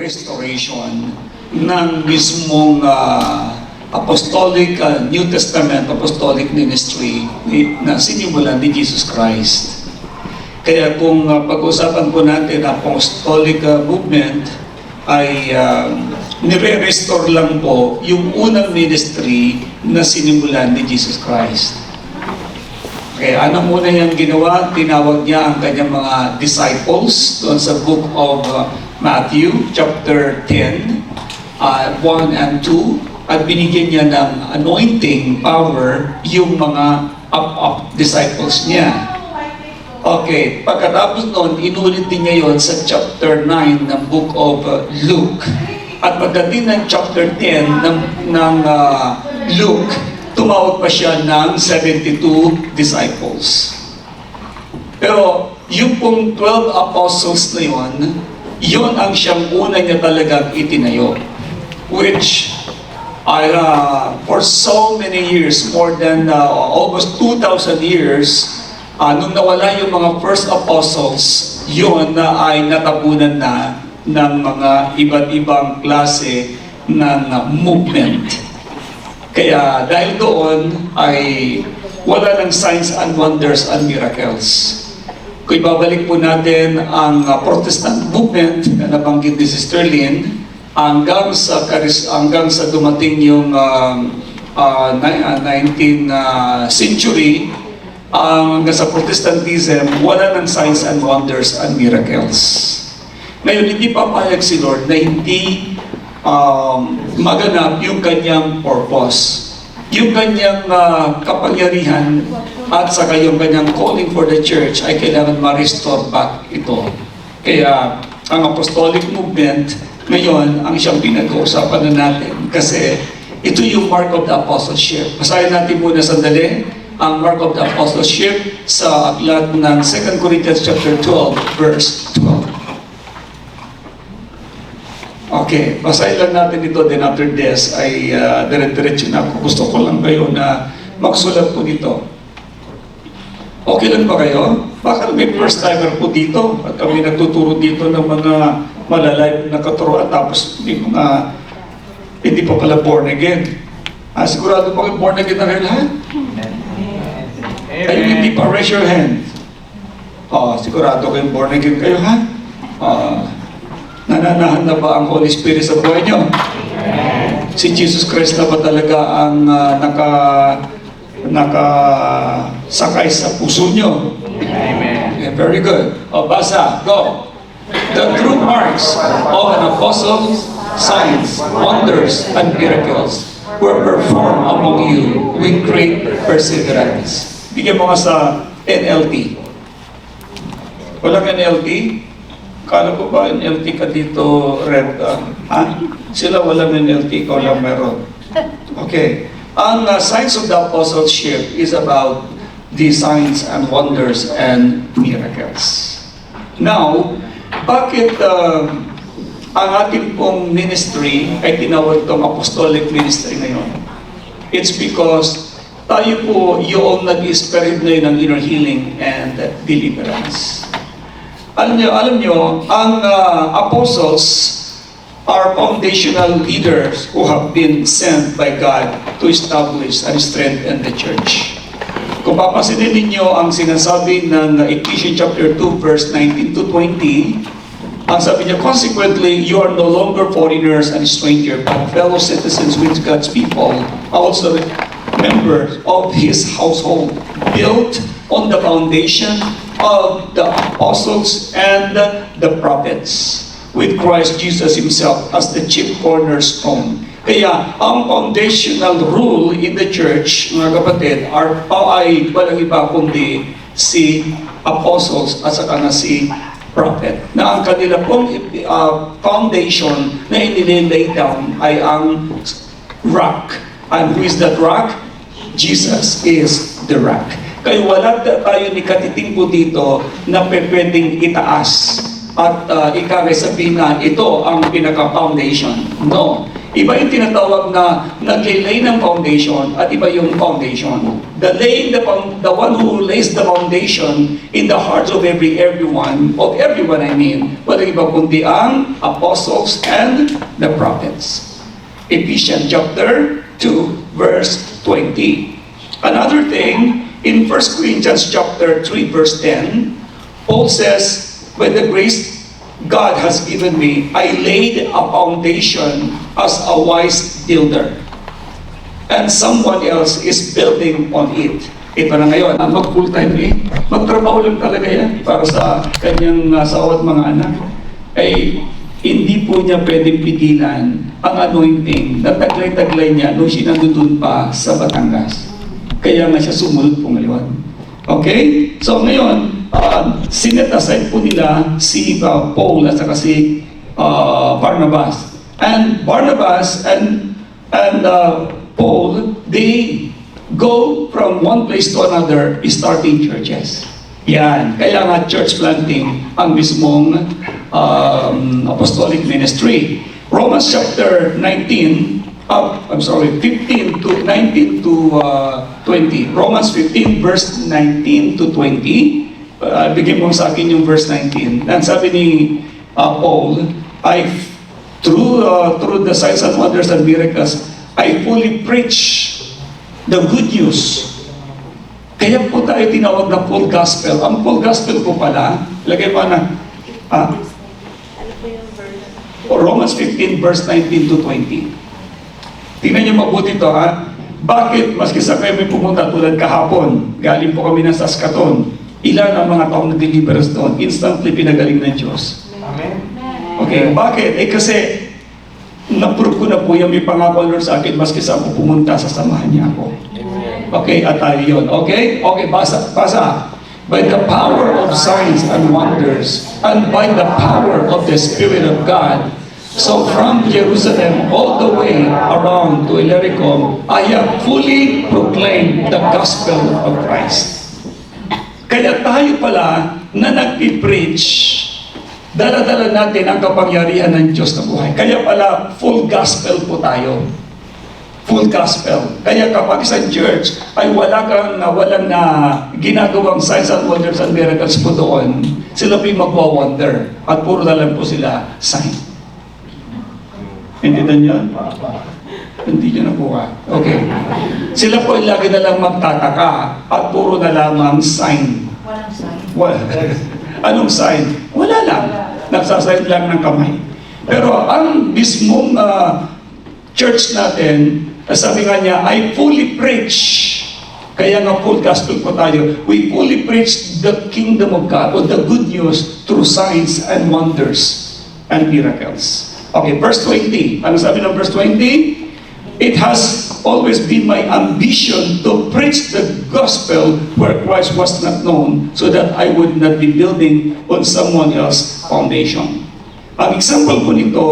restoration ng mismong apostolic, New Testament apostolic ministry na sinimulan ni Jesus Christ. Kaya kung pag-usapan po natin ang apostolic movement, ay nire-restore lang po yung unang ministry na sinimulan ni Jesus Christ. Kaya ano muna niyang ginawa? Tinawag niya ang kanyang mga disciples doon sa book of Matthew, chapter 10, 1 and 2, at binigyan niya ng anointing power yung mga disciples niya. Okay, pagkatapos noon, inulit din niya yon sa chapter 9 ng book of Luke. At pagdating ng chapter 10 ng Luke, tumawag pa siya ng 72 disciples. Pero yung pong 12 apostles na yun ang siyang una niya talagang itinayo. Which for so many years, more than almost 2,000 years, nung nawala yung mga first apostles, yun na ay natabunan na ng mga iba't ibang klase ng movement. Kaya dahil doon ay wala ng signs and wonders and miracles. Kung ibabalik po natin ang Protestant movement na nabanggit ni Sister Lynn, hanggang sa dumating yung 19th century, hanggang sa Protestantism, wala ng signs and wonders and miracles. Ngayon, hindi papayag si Lord na hindi maganap yung kanyang purpose, yung kanyang kapangyarihan, at saka yung kanyang calling for the church ay kailangan ma-restore back ito. Kaya ang apostolic movement ngayon ang siyang pinag-uusapan na natin kasi ito yung mark of the apostleship. Basahin natin muna sandali ang mark of the apostleship sa aklat ng 2 Corinthians chapter 12 verse 12. Okay, basahin lang natin ito, then after this ay dire-diretso na ako. Gusto ko lang kayo na magsulat po dito. Okay lang ba kayo? Baka may first timer po dito at kami nagtuturo dito ng mga malalive na katuruan tapos hindi pa pala born again. Sigurado pa kayo born again na kayo lahat? Ay, hindi pa, raise your hand. Sigurado kayo born again kayo, ha? Nananahan na ba ang Holy Spirit sa buhay nyo? Si Jesus Christ na ba talaga ang nakasakay sa puso nyo? Amen. Okay, very good. Basa, go. The true marks of an apostle, signs, wonders, and miracles were performed among you with great perseverance. Bigyan mo nga sa NLT. Walang NLT? Kala ko ba NLT ka dito, Red? Sila walang NLT, ikaw lang meron. Okay. Ang signs of the apostleship is about the signs and wonders and miracles. Now, bakit ang ating pong ministry ay tinawag itong apostolic ministry ngayon? It's because tayo po yung nag-experience ngayon ng inner healing and deliverance. Alam nyo, ang apostles are foundational leaders who have been sent by God to establish and strengthen the church. Kung papasinin ninyo ang sinasabi ng Ephesians chapter 2 verse 19 to 20, ang sabi niya, consequently, you are no longer foreigners and strangers, but fellow citizens with God's people, also members of His household, built on the foundation of the apostles and the prophets, with Christ Jesus Himself as the chief cornerstone. Kaya, ang foundational rule in the church, mga kapatid, ay walang iba kundi si apostles at saka na si prophet. Na ang kanila pong foundation na inilay down ay ang rock. And who is that rock? Jesus is the rock. Kaya wala tayo ni katiting po dito na pwedeng itaas at sabihin na ito ang pinaka-foundation. No. Iba yung tinatawag na naglilay ng foundation at iba yung foundation. The one who lays the foundation in the hearts of everyone I mean, walang iba kundi ang apostles and the prophets. Ephesians chapter 2 verse 20. Another thing, in 1 Corinthians chapter 3 verse 10, Paul says, "By the grace God has given me, I laid a foundation as a wise builder, and someone else is building on it." Ito na ngayon, mag-full time magtrabaho lang talaga yan para sa kanyang asawa at mga anak. Ay, hindi po niya pwedeng pigilan ang anointing na taglay-taglay niya nung siya nandun pa sa Batangas. Kaya nga siya sumunod po ngayon. Okay? So ngayon, sinet aside po nila si Paul at saka si Barnabas. And Barnabas and Paul, they go from one place to another starting churches. Yan. Kaya nga church planting ang mismong apostolic ministry. Romans chapter 15 to 19 to 20. Romans 15 verse 19 to 20. Bigyan mo sa akin yung verse 19. And sabi ni Paul, through the signs and wonders and miracles, I fully preach the good news. Kaya po tayo tinawag na full gospel. Ang full gospel po pala, lagay mo na, Romans 15 verse 19 to 20. Tingnan niyo mabuti ito, ha? Bakit, maski sa kayo may pumunta tulad kahapon, galing po kami ng Saskatoon, ilan ang mga taong nag-deliverance doon? Instantly pinagaling ng Diyos. Amen. Okay, bakit? Kasi, na-prove ko na po yung may pangako Lord sa akin, maski sa ako pumunta, sasamahan niya ako. Okay, at tayo yun. Okay? Okay, basa. By the power of signs and wonders, and by the power of the Spirit of God, so from Jerusalem all the way around to Illyricum, I have fully proclaimed the gospel of Christ. Kaya tayo pala na nagpipreach, dala-dala natin ang kapangyarihan ng Diyos na buhay. Kaya pala full gospel po tayo. Full gospel. Kaya kapag sa church ay walang ginagawang signs and wonders and miracles po doon, sila po yung magwa-wonder at puro na lang po sila sign. Hindi na niyan? Hindi niyo nakuha. Okay. Sila po ay lagi na lang magtataka at puro na lamang sign. Walang sign. Anong sign? Wala lang. Nagsasign lang ng kamay. Pero ang mismong church natin, sabi nga niya, I fully preach. Kaya nga full gospel po tayo. We fully preach the kingdom of God or the good news through signs and wonders and miracles. Okay, verse 20. Ano sabi ng verse 20? It has always been my ambition to preach the gospel where Christ was not known, so that I would not be building on someone else's foundation. Ang example po nito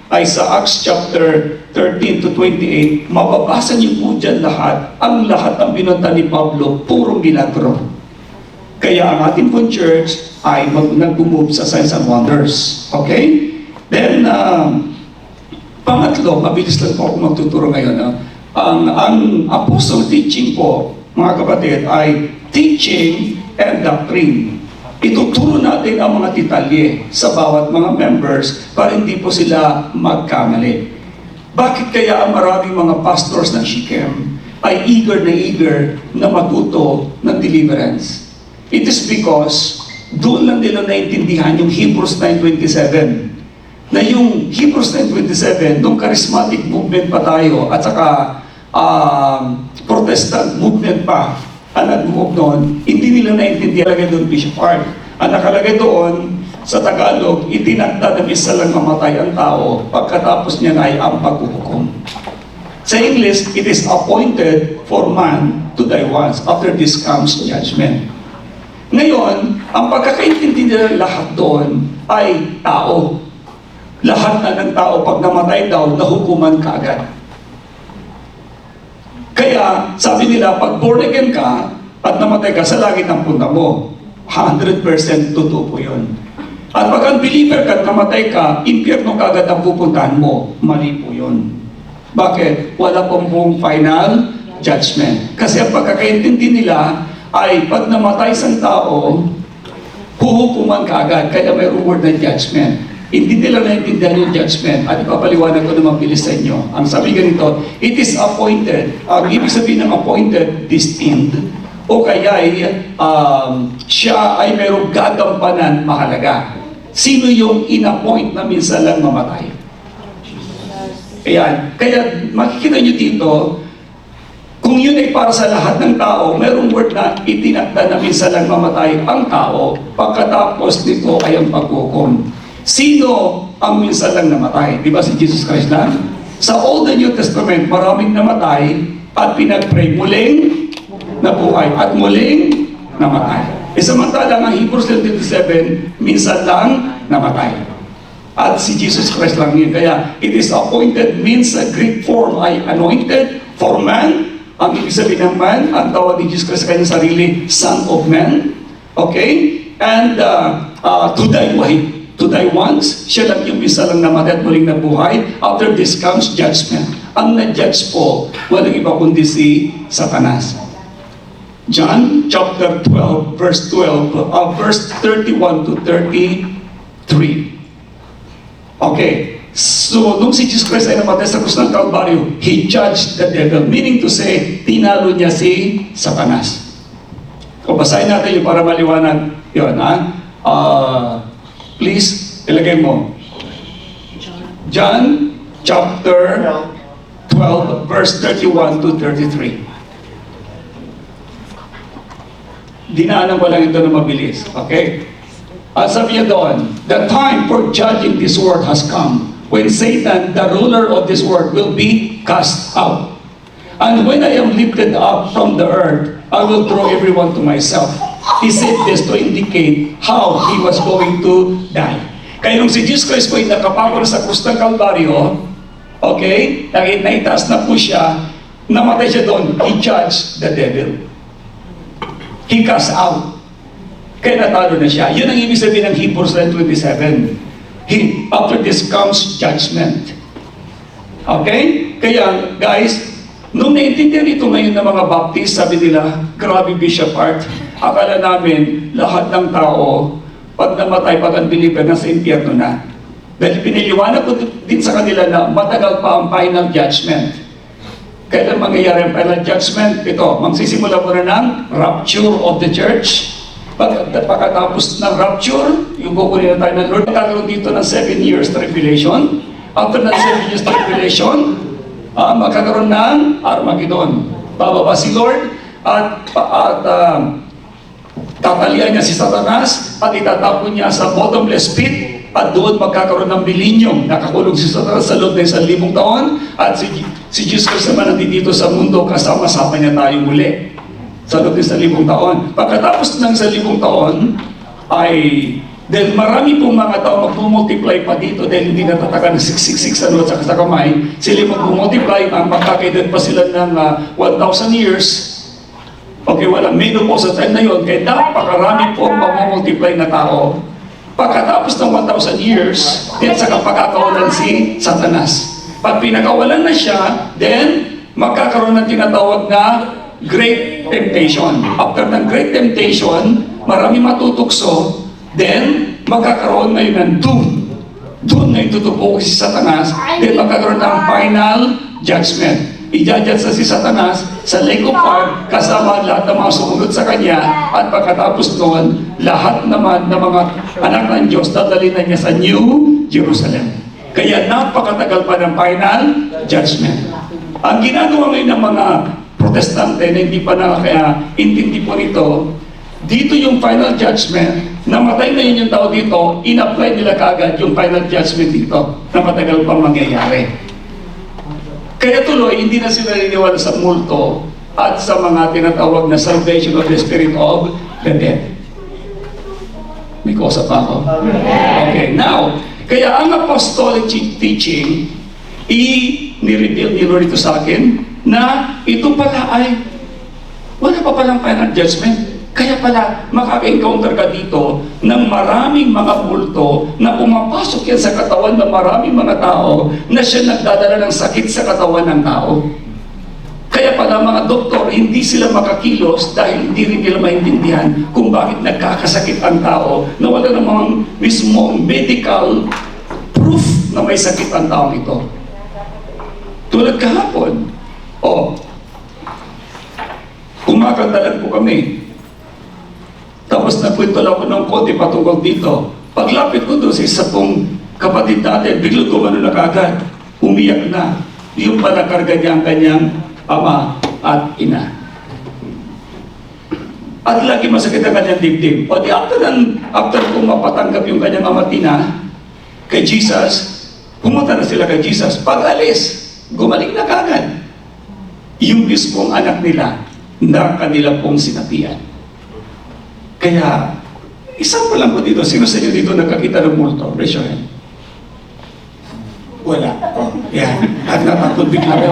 ay sa Acts chapter 13 to 28, mababasa niyo po dyan lahat ang binunta ni Pablo, puro milagro. Kaya ang ating pong church ay nag-move sa signs and wonders. Okay? Then, pangatlo, mabilis lang po ako magtuturo ngayon. Ang apostle teaching po, mga kapatid, ay teaching and doctrine. Ituturo natin ang mga detalye sa bawat mga members para hindi po sila magkamali. Bakit kaya ang maraming mga pastors ng Shechem ay eager na matuto ng deliverance? It is because doon lang nila naintindihan yung Hebrews 9:27. Na yung Hebrews 9:27, nung charismatic movement pa tayo at saka Protestant movement pa, ang nag-move doon, hindi nila naintindihan. Nakalagay doon, Bishop Art. Ang nakalagay doon, sa Tagalog, itinagda na bisa lang mamatay ang tao, pagkatapos niya ay ang paghuhukom. Sa English, it is appointed for man to die once. After this comes judgment. Ngayon, ang pagkakaintindi nila lahat doon ay tao. Lahat na ng tao, pag namatay daw, nahukuman ka agad. Kaya, sabi nila, pag born again ka, at namatay ka sa langit ang punta mo, 100% totoo po yun. At pag unbeliever ka at namatay ka, impyerno ka agad ang pupuntahan mo, mali po yun. Bakit? Wala pong buong final judgment. Kasi ang pagkakaintindi nila ay pag namatay isang tao, huhukuman ka agad, kaya mayroong word na judgment. Hindi nila naintindihan yung judgment. At ipapaliwanag ko na mabilis sa inyo. Ang sabi ganito, it is appointed. Ang ibig sabihin ng appointed, destined. O kaya siya ay mayroong gagampanan mahalaga. Sino yung in-appoint na minsan lang mamatay? Ayan. Kaya makikita nyo dito, kung yun ay para sa lahat ng tao, mayroong word na itinakda na minsan lang mamatay ang tao. Pagkatapos nito ay ang paghukom. Sino ang minsan lang namatay? Di ba si Jesus Christ lang? Sa Old and New Testament, maraming namatay at pinag-pray, muling nabuhay at muling namatay. Samantalang ang Hebrews 10:27, minsan lang namatay. At si Jesus Christ lang yun. Kaya, it is appointed means a Greek form ay anointed for man. Ang ibig sabihin ng man, ang tawag ni Jesus Christ sa kanyang sarili, Son of Man. Okay? And to die, why? To die once, siya lang yung isa lang namatay at muling nabuhay. After this comes judgment. Ang na-judge po, walang iba kundi si Satanas. John chapter 12, verse 31 to 33. Okay. So, nung si Jesus Christ ay namatay sa krus ng Kalbaryo, He judged the devil. Meaning to say, tinalo niya si Satanas. Kung basahin natin yung para maliwanag yun, please, ilagay mo. John chapter 12, verse 31 to 33. Dinaanan ko lang ito na mabilis. Okay? Sabi niya doon, the time for judging this world has come, when Satan, the ruler of this world, will be cast out. And when I am lifted up from the earth, I will draw everyone to myself. He said this to indicate how he was going to die. Kaya nung si Jesus Christ po ay nakapako sa krus ng Kalbaryo, okay, naitaas na po siya, namatay siya doon, he judged the devil. He cast out. Kaya natalo na siya. Yun ang ibig sabihin ng Hebrews 9:27. After this comes judgment. Okay? Kaya, guys, nung naintindihan ito ngayon ng mga Baptist, sabi nila, grabe Bishop Art, akala namin lahat ng tao, pag namatay, pag unbeliever, nasa impyerno na. Dahil piniliwanag ko din sa kanila na matagal pa ang final judgment. Kailan mangyayari ang final judgment? Ito, magsisimula mo na ng rapture of the church. Pagkatapos ng rapture, yung kukunin na tayo ng Lord, magkakaroon dito ng 7 years tribulation. After ng 7 years tribulation, magkakaroon ng Armageddon. Bababa si Lord at tatalian niya si Satanas at itatapon niya sa bottomless pit at doon magkakaroon ng milenyum. Nakakulong si Satanas sa loob ng 1,000 taon at si Jesus Christ naman nandito sa mundo kasama-sama niya tayo muli sa loob ng 1,000 taon. Pagkatapos ng 1,000 taon ay dahil marami pong mga tao mag-multiply pa dito dahil hindi natatakan ng 666 at saka sa kamay, sila mag-multiply, ang magkakaedad pa sila ng 1,000 years. Okay, wala menopause sa time na yun, kaya napakarami pong mag-multiply na tao. Pagkatapos ng 1,000 years, then saka pagkakawalan si Satanas. Pag pinakawalan na siya, then magkakaroon ng tinatawag na Great Temptation. After ng Great Temptation, marami matutukso, then magkakaroon ngayon ng doom. Doon na itutupo si Satanas, then magkakaroon ng final judgment. I-judge sa si Satanas sa lake of fire kasama lahat ng mga sumunod sa kanya at pagkatapos noon, lahat naman ng mga anak ng Diyos dadalhin na niya sa New Jerusalem. Kaya napakatagal pa ng final judgment. Ang ginagawa ngayon ng mga protestante na hindi pa intindi po nito, dito yung final judgment, namatay na yun yung tao dito, in-apply nila kaagad yung final judgment dito na matagal pang mangyayari. Kaya tuloy, hindi na sila niniwala sa multo at sa mga tinatawag na salvation of the spirit of the dead. May kausap pa ako? Okay, now, kaya ang apostolic teaching, ni-reveal ni Lord ito sa akin, na ito pala ay, wala pa palang final judgment. Kaya pala, makaka-encounter ka dito ng maraming mga multo na pumapasok yan sa katawan ng maraming mga tao na siya nagdadala ng sakit sa katawan ng tao. Kaya pala mga doktor, hindi sila makakilos dahil hindi rin nila maintindihan kung bakit nagkakasakit ang tao na wala namang mismong medical proof na may sakit ang taong ito. Tulad kahapon, kumakantalan po kami. Tapos nagkwento lang ako ng konti patungkol dito. Paglapit ko doon sa isa pong kapatid natin, biglang gumano na kagad. Umiyak na. Yung panakarga niya ang kanyang ama at ina. At lagi masakit ang kanyang dibdib. O di after kung mapatanggap yung kanyang ama at ina kay Jesus, pumunta na sila kay Jesus. Pag alis, gumaling na kagad. Yung mismong anak nila na kanila pong sinapian. Kaya, isang pa lang po dito, sino sa inyo dito nakakita ng multo? Raise your hand. Wala. Yan. At natakot bigla ko.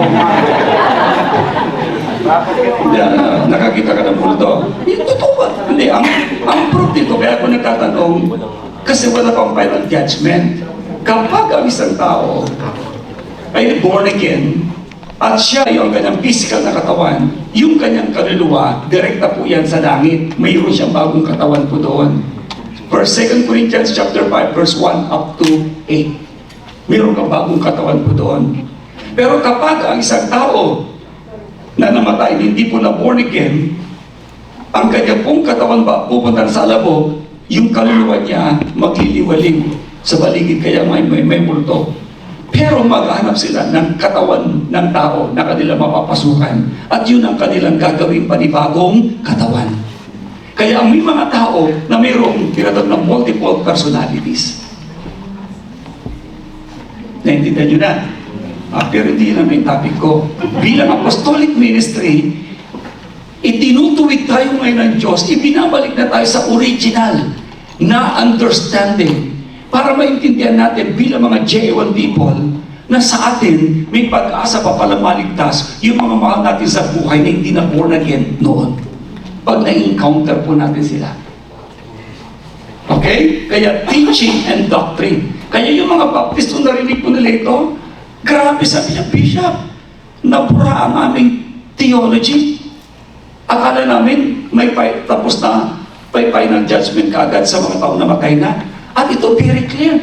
Nakakita ka ng multo? Totoo ba? Hindi. Ang proof dito, kaya ako nagtatanong, kasi wala pang final judgment. Kapag ang isang tao ay born again, at siya yung kanyang physical na katawan, yung kanyang kaluluwa, direkta po yan sa langit. Mayroon siyang bagong katawan po doon. Verse 2 Corinthians chapter 5, verse 1 up to 8. Mayroon kang bagong katawan po doon. Pero kapag ang isang tao na namatay, hindi po na born again, ang kanyang pong katawan ba pupunta sa labog, yung kaluluwa niya magliliwaling sa baligid, kaya may multo. Pero maghahanap sila ng katawan ng tao na kanila mapapasukan. At yun ang kanilang gagawing panibagong katawan. Kaya may mga tao na mayroong tinatawag ng multiple personalities. Naintindihan nyo na? Pero hindi lang yung topic ko. Bilang apostolic ministry, itinutuwid tayo ngayon ng Diyos, ibinabalik na tayo sa original na understanding para maintindihan natin bilang mga J1 people na sa atin may pag-asa pa pala maligtas yung mga mahal natin sa buhay na hindi na born again noon. Pag na-encounter po natin sila. Okay? Kaya teaching and doctrine. Kaya yung mga Baptist nung narinig po nila ito, grabe, sabi niya, Bishop, nabura ang aming theology. Akala namin may tapos na may final judgment kaagad sa mga taong namatay na. At ito very clear.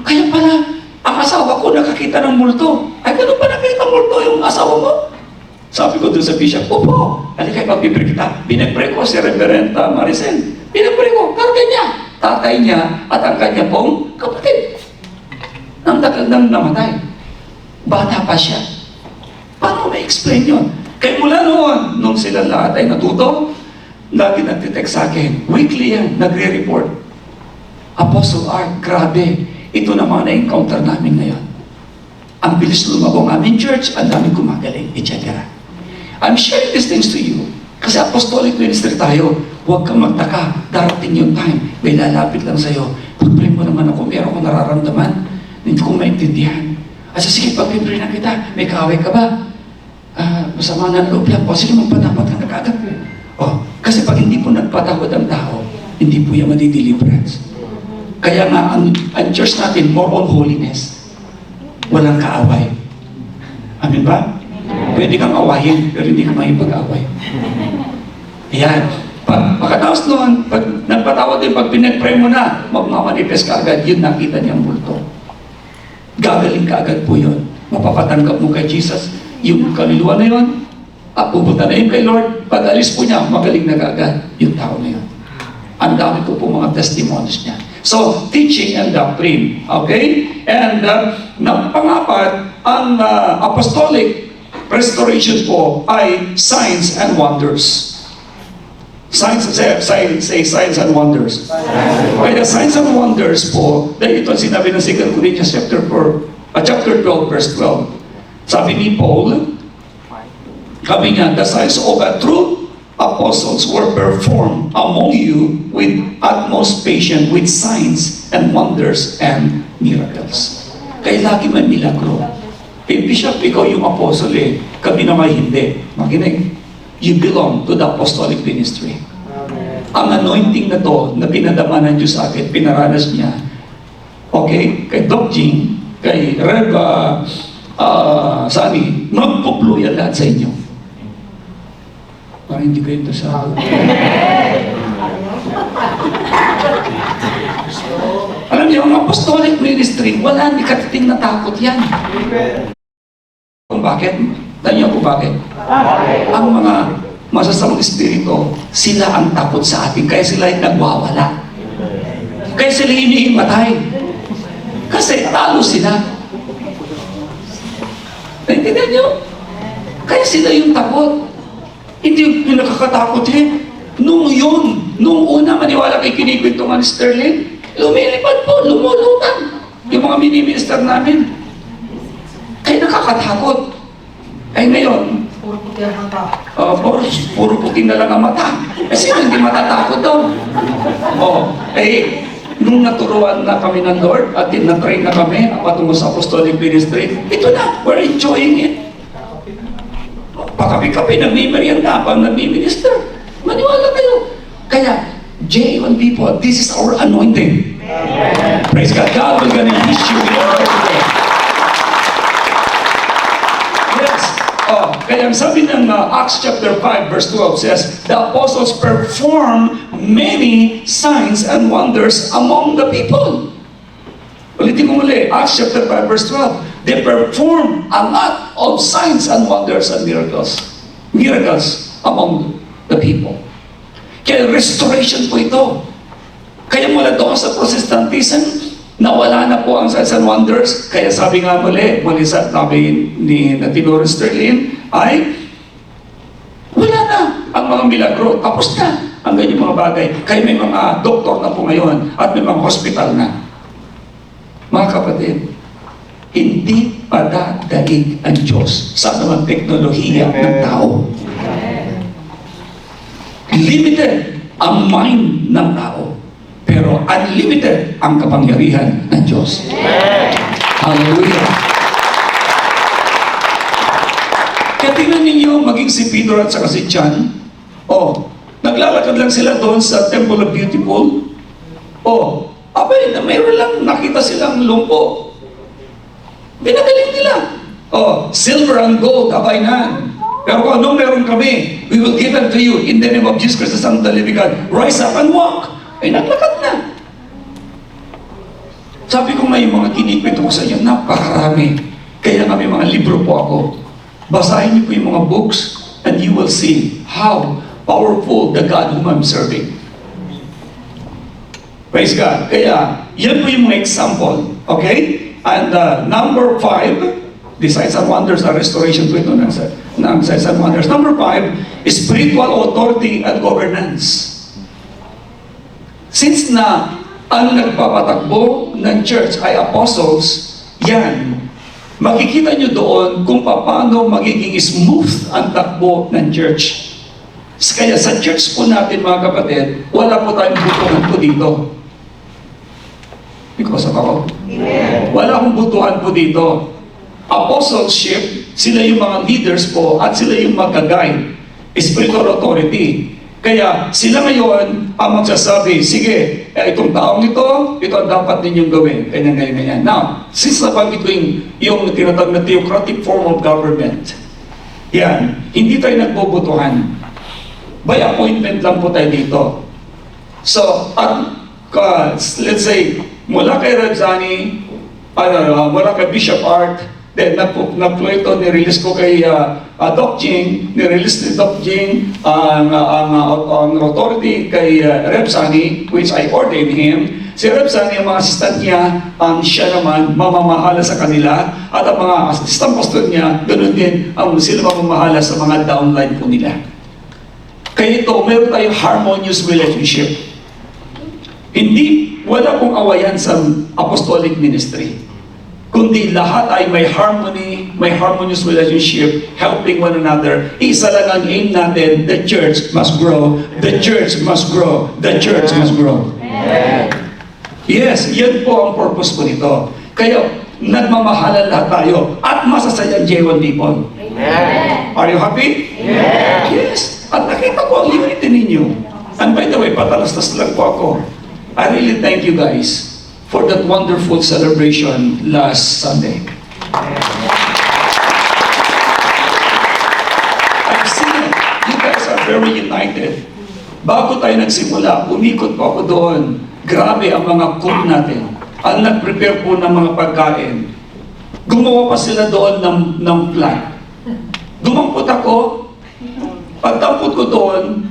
Kaya pala, ang asawa ko nakakita ng multo. Ay, ganun ba nakita ng multo yung asawa mo? Sabi ko dun sa bishop, opo, halika kayo magpipre kita. Pinapre ko si Reverend Maricel. Pinapre ko, karga niya, tatay niya, at ang kanya pong kapatid. Nang tagal nang namatay. Bata pa siya. Paano ma-explain yun? Kaya mula noon, nung sila lahat ay natuto, lagi nagtitext sa akin. Weekly yan, nagre-report. Apostle Art, grabe. Ito na mga na-encounter namin ngayon. Ang bilis lumabong aming church, ang daming gumagaling, etc. I'm sharing these things to you. Kasi apostolic ministry tayo, huwag kang magtaka. Darating yung time, may lalapit lang sa'yo. Pag-pray mo naman ako, meron akong nararamdaman, hindi ko maintindihan. Asa, sige, pag-pray na kita, may kaaway ka ba? Masama na loob lang po. Sige, magpatawad ka na kagad. Kasi pag hindi po nagpatawad ang tao, hindi po yan madideliverance. Kaya nga, ang church natin, more on holiness. Walang kaaway. Amin ba? Pwede kang awayin, pero hindi ka makipag-away. Ayan. Pagkatapos noon, pag nagpatawad din, pag pinag-pray mo na, magmamanifest ka agad, yun nakita niyang multo. Gagaling ka agad po yun. Mapapatanggap mo kay Jesus. Yung kaluluwa na yun, at pupunta na yun kay Lord, pag alis po niya, magaling na agad yung tao na yun. Ang dami ko po mga testimonies niya. So, teaching and doctrine. Okay? And pangapat, ang apostolic restoration po ay signs and wonders. Signs and wonders. Kaya signs and wonders po, dahil ito sinabi ng 2 Corinthians chapter 12, verse 12. Sabi ni Paul, sabi niya, the signs of a true apostles were performed among you with utmost patience, with signs and wonders and miracles. Kaya lagi may milagro. Bishop, ikaw yung apostle kami naman hindi. Makinig. You belong to the apostolic ministry. ang anointing na to na pinadama ng Diyos sa akin, pinaranas niya, okay, kay Doc Jing, kay Rev Sani, magpuplo yan lahat sa inyo. Parang hindi kayo sa alam niyo, ang apostolic ministry, wala ni katiting na takot yan. Kung bakit? Dahil niyo kung bakit? Ang mga masasamang espiritu, sila ang takot sa atin, kaya sila yung nagwawala. Kaya sila inihimatay. Kasi talo sila. Naintindihan niyo? Kaya sila yung takot. Hindi yung nakakatakot eh. Nung una maniwala kay kinikwentungan ni Sterling, lumilipad po, lumulutang yung mga mini-minister namin. Kaya nakakatakot. Ay ngayon, Puro puti ang mata. puro puti na lang ang mata. Kasi hindi matatakot daw. Nung naturuan na kami ng Lord at na-train na kami patungo sa apostolic ministry, ito na, we're enjoying it. Pakapi-kapi, nagmimerienda habang nagmi-minister. Maniwala kayo. Kaya, J1 people, this is our anointing. Amen. Praise God. God will gonna use you in order to do. Yes. Kaya sabi ng Acts chapter 5 verse 12 says, the apostles perform many signs and wonders among the people. Ulitin ko muli, Acts chapter 5 verse 12. They perform a lot of signs and wonders and miracles. Miracles among the people. Kaya restoration po ito. Kaya mula doon sa Protestantism, nawala na po ang signs and wonders. Kaya sabi nga muli sa sabi ni Tinoro Sterling, ay wala na ang mga milagro. Tapos na ang ganyan mga bagay. Kaya may mga doktor na po ngayon at may mga hospital na. Mga kapatid, hindi padadaig ang Diyos sa anumang teknolohiya ng tao. Limited ang mind ng tao, pero unlimited ang kapangyarihan ng Diyos. Hallelujah! Kaya tingnan ninyo, maging si Peter at saka si John, naglalakad lang sila doon sa Temple of Beautiful. Abay, mayroon lang nakita silang lumpo. Pinagaling nila. Silver and gold, abay na. Pero kung anong meron kami, we will give them to you in the name of Jesus Christ, the Son of the living God. Rise up and walk. Ay, naglakad na. Sabi ko nga yung mga kinikwento ko sa inyo, napakarami. Kaya nga may mga libro po ako. Basahin niyo po yung mga books and you will see how powerful the God whom I'm serving. Praise God. Kaya, yan po yung mga example. Okay? And number 5, the signs and wonders are restoration po ito ng signs and wonders. Number 5, spiritual authority and governance. Since na ang nagpapatakbo ng church ay apostles, yan, makikita nyo doon kung paano magiging smooth ang takbo ng church. Kaya sa church po natin mga kapatid, wala po tayong butuhan po dito. Because of ako. Wala akong butuhan po dito. Apostleship, sila yung mga leaders po at sila yung mag-guide. Spiritual authority. Kaya sila ngayon ang magsasabi, sige, itong taong ito ang dapat ninyong gawin. Ganyan. Now, since nabanggit ko yung tinatawag na theocratic form of government, yan, hindi tayo nagbobotohan. By appointment lang po tayo dito. So, let's say, mula kay Rajani, mula kay Bishop Art, then na-flow ito, nirelease ko kay Doc Jing, nirelease ni Doc Jing ang authority kay Rev Sani, which I ordained him. Si Rev Sani, ang mga assistant niya, siya naman mamamahala sa kanila, at ang mga assistant pastor niya, ganoon din, sila mamamahala sa mga downline po nila. Kaya ito, meron tayong harmonious relationship. Hindi, wala pong awayan sa apostolic ministry. Kundi lahat ay may harmony, may harmonious relationship, helping one another. Isa lang ang aim natin, the church must grow, the church must grow, the church must grow. Amen. Yes, yan po ang purpose po nito. Kaya, nagmamahalan lahat tayo at masasayang J1 people. Amen. Are you happy? Yes. At nakita ko ang unity ninyo. And by the way, patalastas lang po ako. I really thank you guys for that wonderful celebration last Sunday. I've seen it. You guys are very united. Bago tayo nagsimula, umikot po ako doon. Grabe ang mga cook natin. Ang nag-prepare po ng mga pagkain. Gumawa pa sila doon ng plan. Dumampot ako. Pagtampot ko doon,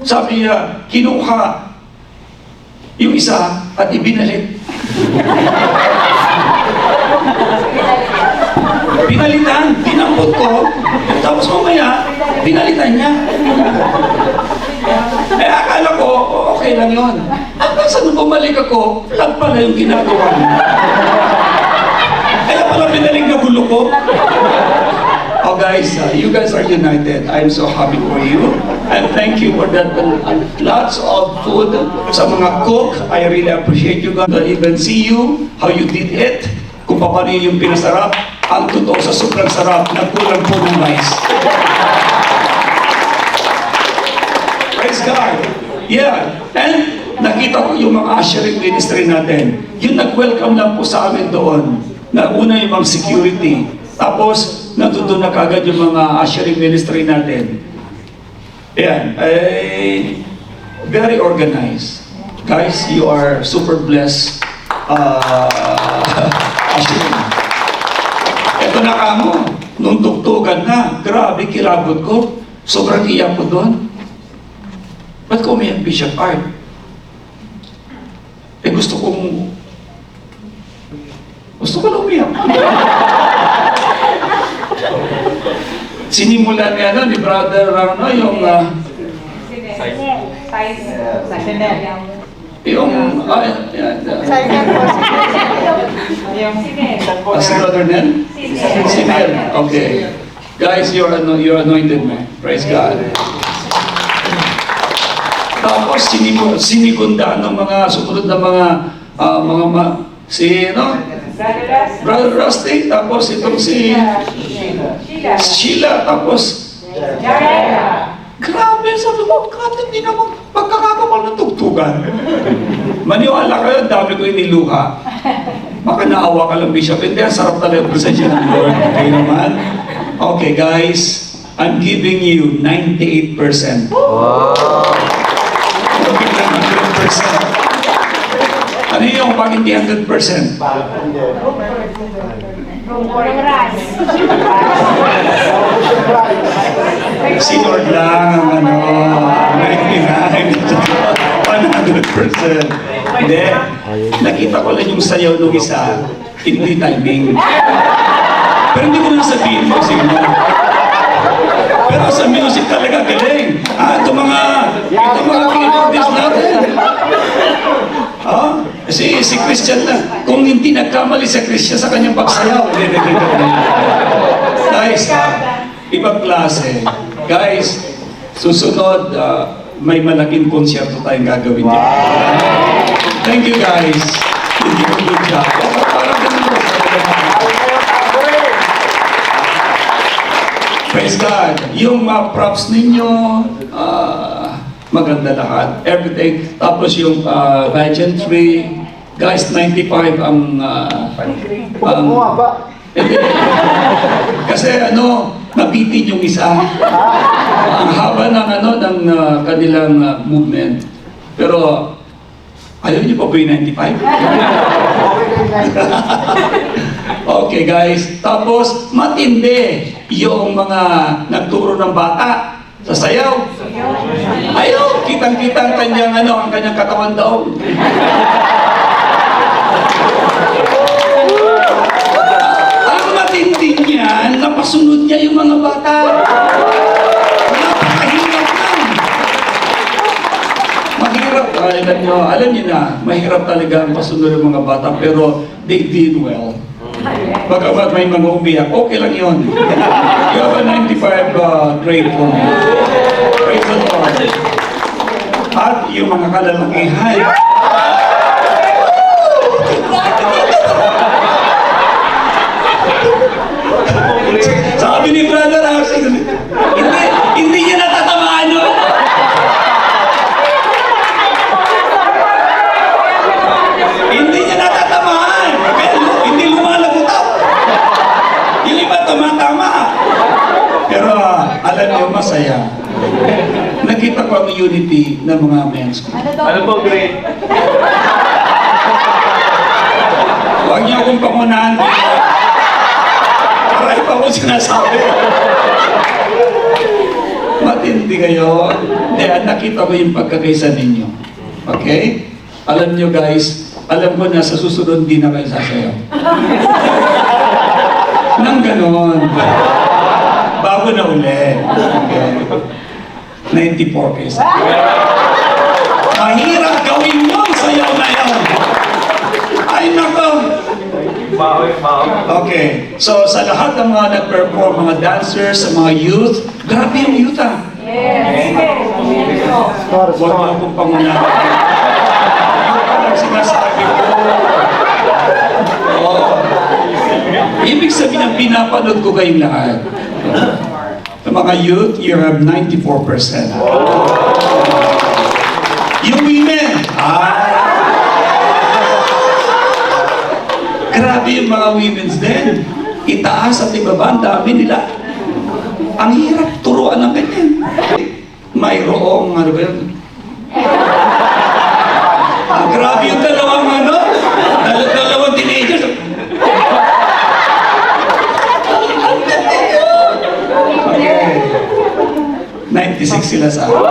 sabi niya, kinuha yung isa at ibinalik. Pinalitan, dinampot ko, tapos mamaya, pinalitan niya. Eh, akala ko, okay lang yun. Hanggang sa nung bumalik ako, flat pala yung ginagawa niya. Kaya pala pinaling na gulo ko. Oh guys, you guys are united. I'm so happy for you. And thank you for that. Lots of food. Sa mga cook, I really appreciate you guys. I even see you, how you did it. Kung paano yung pinasarap. Ang totoo sa sobrang sarap, nagkulang po ng rice. Praise God. Yeah. And nakita ko yung mga ushering ministry natin. Yung nag-welcome lang po sa amin doon. Na una yung mga security. Tapos, natuto na kagad yung mga ushering ministry natin. Ayan. Very organized. Guys, you are super blessed. Ushering. Ito na kamo. Nung tugtugan na, grabe, kilabot ko. Sobrang iyak ko doon. Ba't ko umiyak, Bishop Art? Eh, gusto ko na umiyak. Sinimulan niya ni Brother Rano yung si Brother Nel? Si Nel. Okay. Guys, you're anointed man. Praise God. Tapos sinigunda ng mga sumunod na mga Brother Rusty, tapos itong si Sheila, tapos grabe, sabi ko, hindi naman pagkakakapal ng tugtugan. Maniwala kayo, dami ko iniluha. Baka naawa ka lang, Bishop. Hindi, sarap talaga yung presensya ng Lord. Okay naman? Okay, guys, I'm giving you 98%. Wow! 100%. Ano yung pag hindi 100%? Si Lord lang ang 99%. Hindi. Nakita ko lang yung sayaw ng isa. Hindi timing. Pero hindi ko na sabihin mo sino. Pero sa music talaga galing. Ito mga keyboardist natin. Si Christian na. Kung hindi nagkamali si Christian sa kanyang pagsayaw. Guys, ibang klase. Guys, susunod, may malaking konsyerto tayong gagawin dyan. Thank you guys. Hindi ko good job. Parang ganun. Praise God. Yung props ninyo, maganda lahat. Everything. Tapos yung pageantry, guys, 95 ang kasi nabitin yung isa. Ang haba ng kanilang movement. Pero ayaw niyo pa ba yung 95? Okay guys, tapos matindi yung mga nagturo ng bata sa sayaw. Ayaw, kitang-kita ang kanyang katawan daw. Ang matindi niyan, napasunod niya yung mga bata. Napakahirap lang. Mahirap, alam niyo na, mahirap talaga ang pasunod ng mga bata, pero they did well. Pagkabat may mga umiyak, okay lang yun. You have a 95 grade for me. Praise the Lord. At yung mga kalalakihan, sabi ni Brother House, hindi niya natatamaan yun. Alam niyo, masaya. Nakita ko ang unity ng mga men's group. Ano po, grade? Huwag niyo akong pangunahan. Maray pa akong sinasabi. Matindi kayo. Dahil nakita ko yung pagkakaisa ninyo. Okay? Alam niyo guys, alam ko na sa susunod di na kayo sasayaw. Nang ganon. Bago na uli. Okay. 94 pesos. Mahirap gawin yung sayaw na yun. Ay nako. Okay. So sa lahat ng mga nag-perform, mga dancers, sa mga youth, grabe yung youth ah. Huwag mo akong pangunahan. Ang sinasabi ko. Oh. Ibig sabihin ang pinapanood ko kayong lahat. Sa mga youth, you have 94%. Yung women, grabe yung mga women's din. Itaas at ibaba, ang dami nila. Ang hirap turuan ng ganyan. Mayroong, ano ba yun? Grabe yung dalawang dalawang teenagers. Okay. 96 sila sa akin.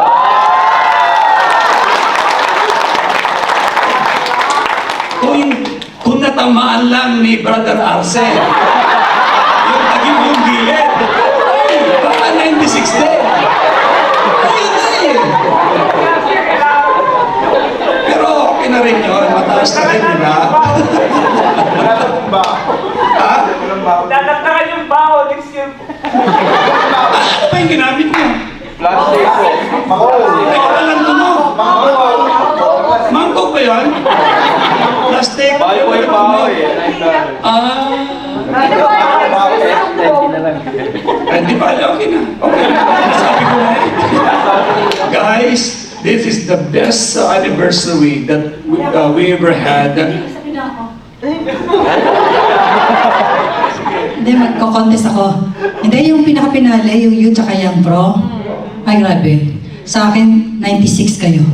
Kung natamaan lang ni Brother Arce, yung tagim yung gilid, baka 96 din. Ayun na eh. Pero okay na rin yun, mataas na rin, di ba? Ha? Dadagdagan yung baho next year. Ano ba yung ginamit niya? Plastic po. Ay, alam ko mo. Mangkok ba yun? Plastic? Bayo po yung baho eh. Hindi pa, okay na. Okay na. Sabi ko na eh. Guys, this is the best anniversary that we ever had. Hindi, magko-contest ako. Hindi, yung pinaka-pinali, yung youth tsaka young pro. Ay, grabe. Sa akin, 96 kayo.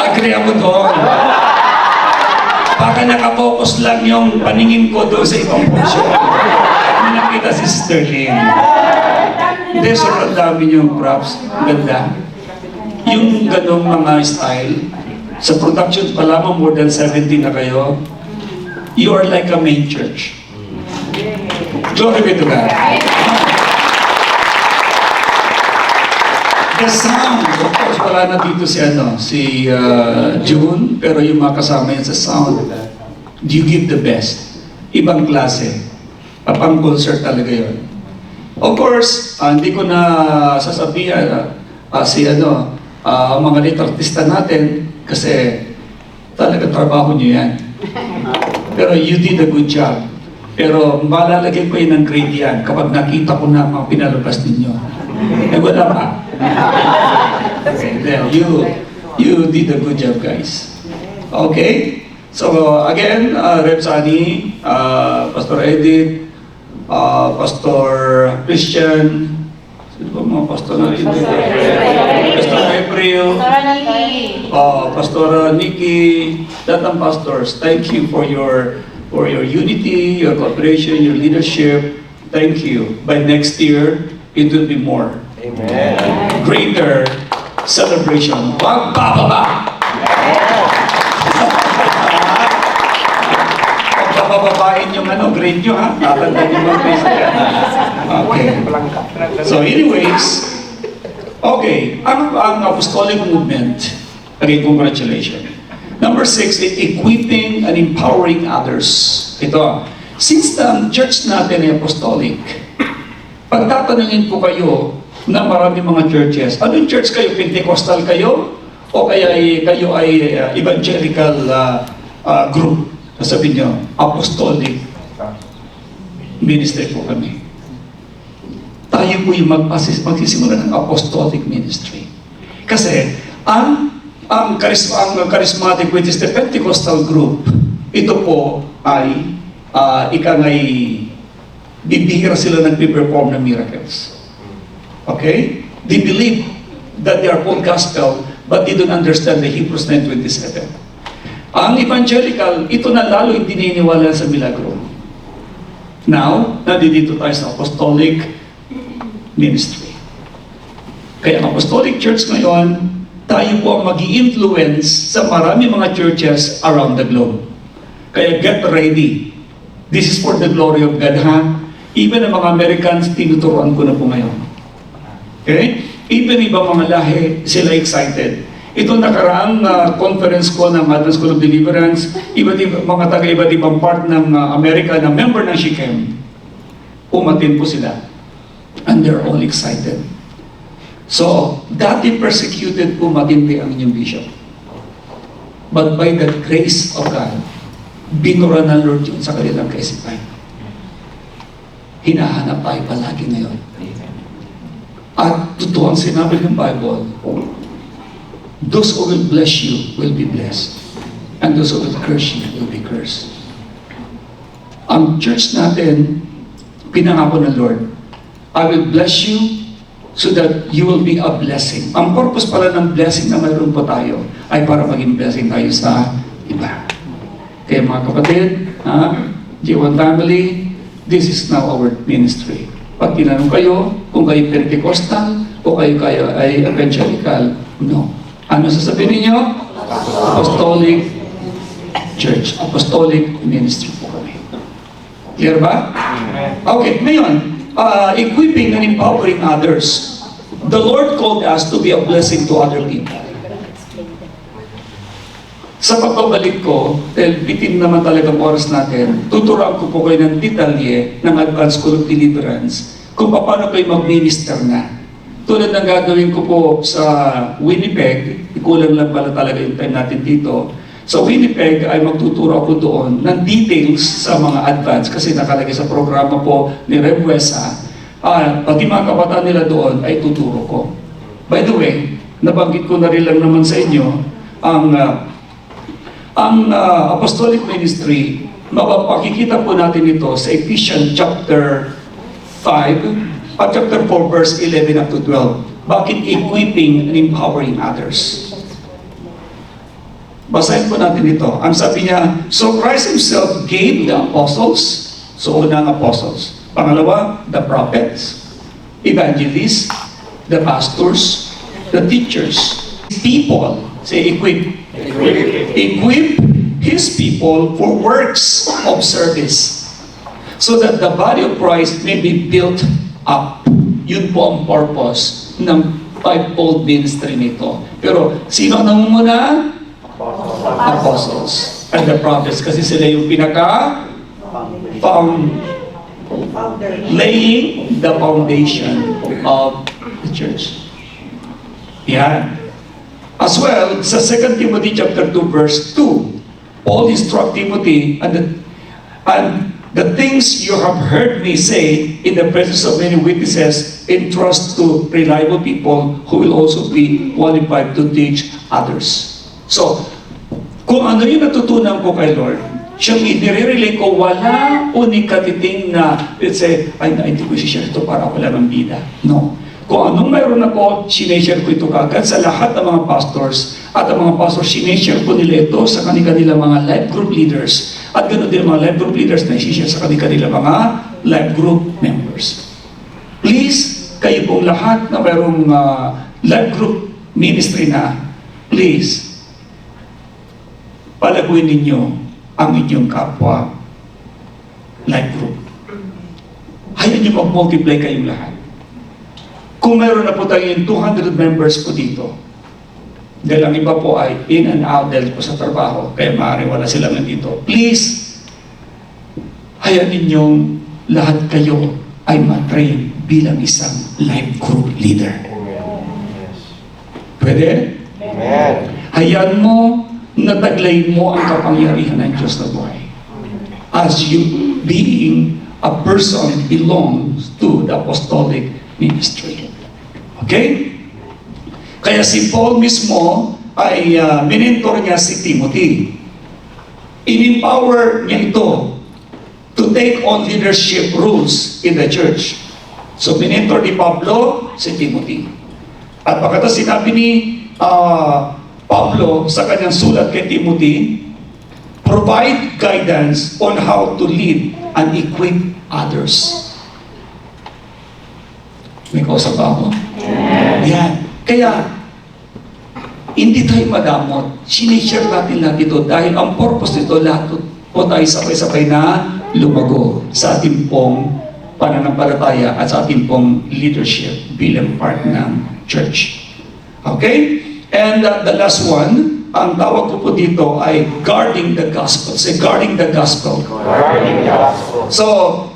Agree ako doon. Baka nakafocus lang yung paningin ko doon sa ibang portion. Hindi nakita si Sterling. Hindi, sobrang dami yung props. Ganda. Yung ganong mga style, sa production pa lamang more than 70 na kayo, you are like a main church. Glory be to God. The sound, of course, wala na dito si June, pero yung mga kasama yan sa sound, you give the best. Ibang klase. Pang-concert talaga yun. Of course, hindi ko na sasabihan mga little artista natin kasi talaga trabaho nyo yan. Pero you did a good job. Pero malalagay ko yun ng grade yan kapag nakita ko na mga pinalabas ninyo. Eh wala pa. Okay, then you did a good job, guys. Okay? So again, Rep Sani, Pastor Edith, Pastor Christian, sino ba mga pastor na rin? Pastor April, Pastor Nikki, lahat ng pastors, thank you for your unity, your cooperation, your leadership. Thank you. By next year, it will be more. Amen. Greater celebration. Wag bababa! Pagbababain yung grade nyo ha, tatanda nyo mga peso. Okay. So anyways, okay, ang apostolic movement, okay, congratulations. Number 6 is equipping and empowering others. Ito, since the church natin ay apostolic, pagtatanungin ko kayo na marami mga churches, anong church kayo? Pentecostal kayo? O kaya kayo ay evangelical group? Sabihin nyo, apostolic ministry po kami. Tayo po yung magsisimula ng apostolic ministry. Kasi, ang ang charismatic, which is the Pentecostal group, ito po ay bibihira sila nagpe-perform ng miracles. Okay? They believe that they are called gospel, but they don't understand the Hebrews 9:27. Ang evangelical, ito na lalo hindi naniniwala sa milagro. Now, nandito tayo sa apostolic ministry. Kaya ang apostolic church ngayon, tayo po ang mag-i-influence sa marami mga churches around the globe. Kaya get ready. This is for the glory of God, ha? Even ang mga Americans, tinuturuan ko na po ngayon. Okay? Even ibang mga lahi, sila excited. Ito nakaraang conference ko ng Advent School of Deliverance, mga taga-iba't ibang part ng Amerika na member ng Shechem, umatin po sila. And they're all excited. So, dati persecuted po matindi ang inyong bishop. But by the grace of God, binura ng Lord yun sa kanilang kaisipan. Hinahanap tayo palagi ngayon. At totoo ang sinabi ng Bible, those who will bless you will be blessed. And those who will curse you will be cursed. Ang church natin, pinangako ng Lord, I will bless you so that you will be a blessing. Ang purpose pala ng blessing na mayroon po tayo ay para maging blessing tayo sa iba. Kaya mga kapatid, J1 family, this is now our ministry. Pag tinanong kayo kung kayo Pentecostal o kayo ay evangelical, no. Ano sasabihin ninyo? Apostolic Church, Apostolic Ministry po kami. Clear ba? Okay, ngayon, equipping and empowering others. The Lord called us to be a blessing to other people. Sa pagbabalik ko, dahil bitin naman talagang oras natin, tuturuan ko po kayo ng detalye ng Advanced School of Deliverance kung paano kayo mag-minister na. Tulad ng gagawin ko po sa Winnipeg, ikulang lang pala talaga yung time natin dito. Sa Winnipeg ay magtuturo ako doon ng details sa mga advance kasi nakalagay sa programa po ni Rem Wesa. Pati mga kabataan nila doon ay tuturo ko. By the way, nabanggit ko na rin lang naman sa inyo, ang apostolic ministry, mapapakikita po natin ito sa Ephesians chapter 5, chapter 4, verse 11 up to 12. Bakit equipping and empowering others? Basahin po natin ito. Ang sabi niya, so Christ Himself gave the apostles, so unang apostles. Pangalawa, the prophets, evangelists, the pastors, the teachers, people, say equip. Equip His people for works of service, so that the body of Christ may be built up. Yun po ang purpose ng fivefold ministry nito. Pero sino ang namumuna? Apostles and the prophets, kasi sila yung laying the foundation of the church. Yan. As well, sa 2 Timothy chapter 2 verse 2, Paul instruct Timothy and the things you have heard me say in the presence of many witnesses, entrust to reliable people who will also be qualified to teach others. So, kung ano yung natutunan ko kay Lord, siyang i-relay ko, wala unikatiting na, let's say, ay, hindi ko i-share ito para wala ng bida. No. Kung anong mayroon ako, sineshare ko ito kagad sa lahat ng mga pastors. At ang mga pastors, sineshare ko nila ito sa kanilang mga life group leaders. At ganoon din mga life group leaders na i-share sa kanilang mga life group members. Please, kayo pong lahat na mayroong life group ministry na, please, palaguin ninyo ang inyong kapwa life group. Hayaan nyo mag-multiply kayong lahat. Kung mayroon na po tayong 200 members po dito, dahil ang iba po ay in and out dahil po sa trabaho, kaya maaari wala sila nandito. Please, hayaan ninyong lahat kayo ay matrain bilang isang life group leader. Pwede? Amen. Hayaan mo, nataglayin mo ang kapangyarihan ng Diyos na buhay. As you being a person belongs to the apostolic ministry. Okay? Kaya si Paul mismo ay minentor niya si Timothy. In-empower niya ito to take on leadership roles in the church. So, minentor ni Pablo si Timothy. At pagkatapos sinabi ni Pablo sa kanyang sulat kay Timothy, provide guidance on how to lead and equip others. May kausap ba ako? Yan. Kaya, hindi tayo madamot. Sinishare natin lahat ito dahil ang purpose nito, lahat po tayo sabay-sabay na lumago sa ating pong pananampalataya at sa ating pong leadership bilang part ng church. Okay? And the last one, ang tawag ko po dito ay guarding the gospel. Say, guarding the gospel. Guarding the gospel. So,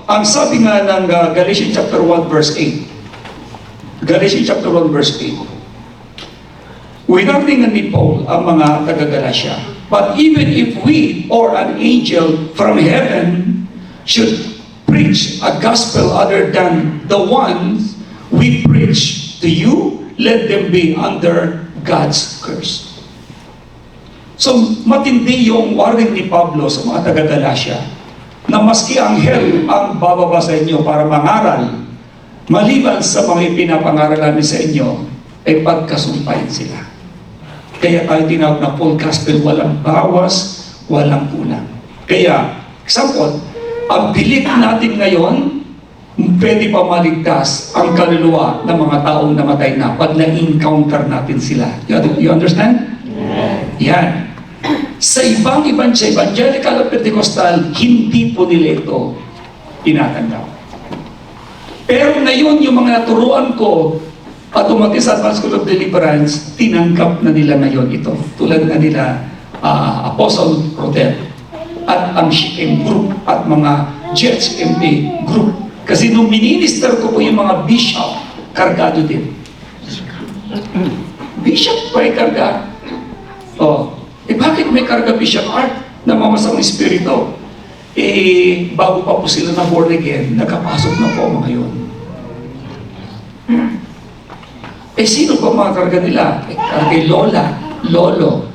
ang sabi nga ng Galatians chapter 1 verse 8, Galatians chapter 1 verse 8, winarningan ni Paul ang mga taga-Galatia, but even if we or an angel from heaven should preach a gospel other than the ones we preach to you, let them be under God's curse. So, matindi yung warning ni Pablo sa mga taga-Galatia na maski anghel ang bababa sa inyo para mangaral, maliban sa mga ipinapangaral namin sa inyo, ay pagkasumpain sila. Kaya tayo tinawag na full gospel, walang bawas, walang kulang. Kaya, example, ang belief natin ngayon, pwede pa maligtas ang kaluluwa ng mga taong namatay na pag na-encounter natin sila. You understand? Yan. Sa ibang evangelical at Pentecostal, hindi po nila ito tinatanggap. Pero ngayon, yung mga naturuan ko, automatic sa Advanced School of Deliverance, tinanggap na nila ngayon ito. Tulad na nila Apostle Roder at ang Shikem Group at mga GHMT Group. Kasi nung minister ko po yung mga bishop, kargado din. Bishop pa ay karga. Bakit may karga Bishop Art na mamasamang espiritu? Bago pa po sila na born again, nakapasok na po mga yun. Sino pa mga karga nila? Karga lola, lolo.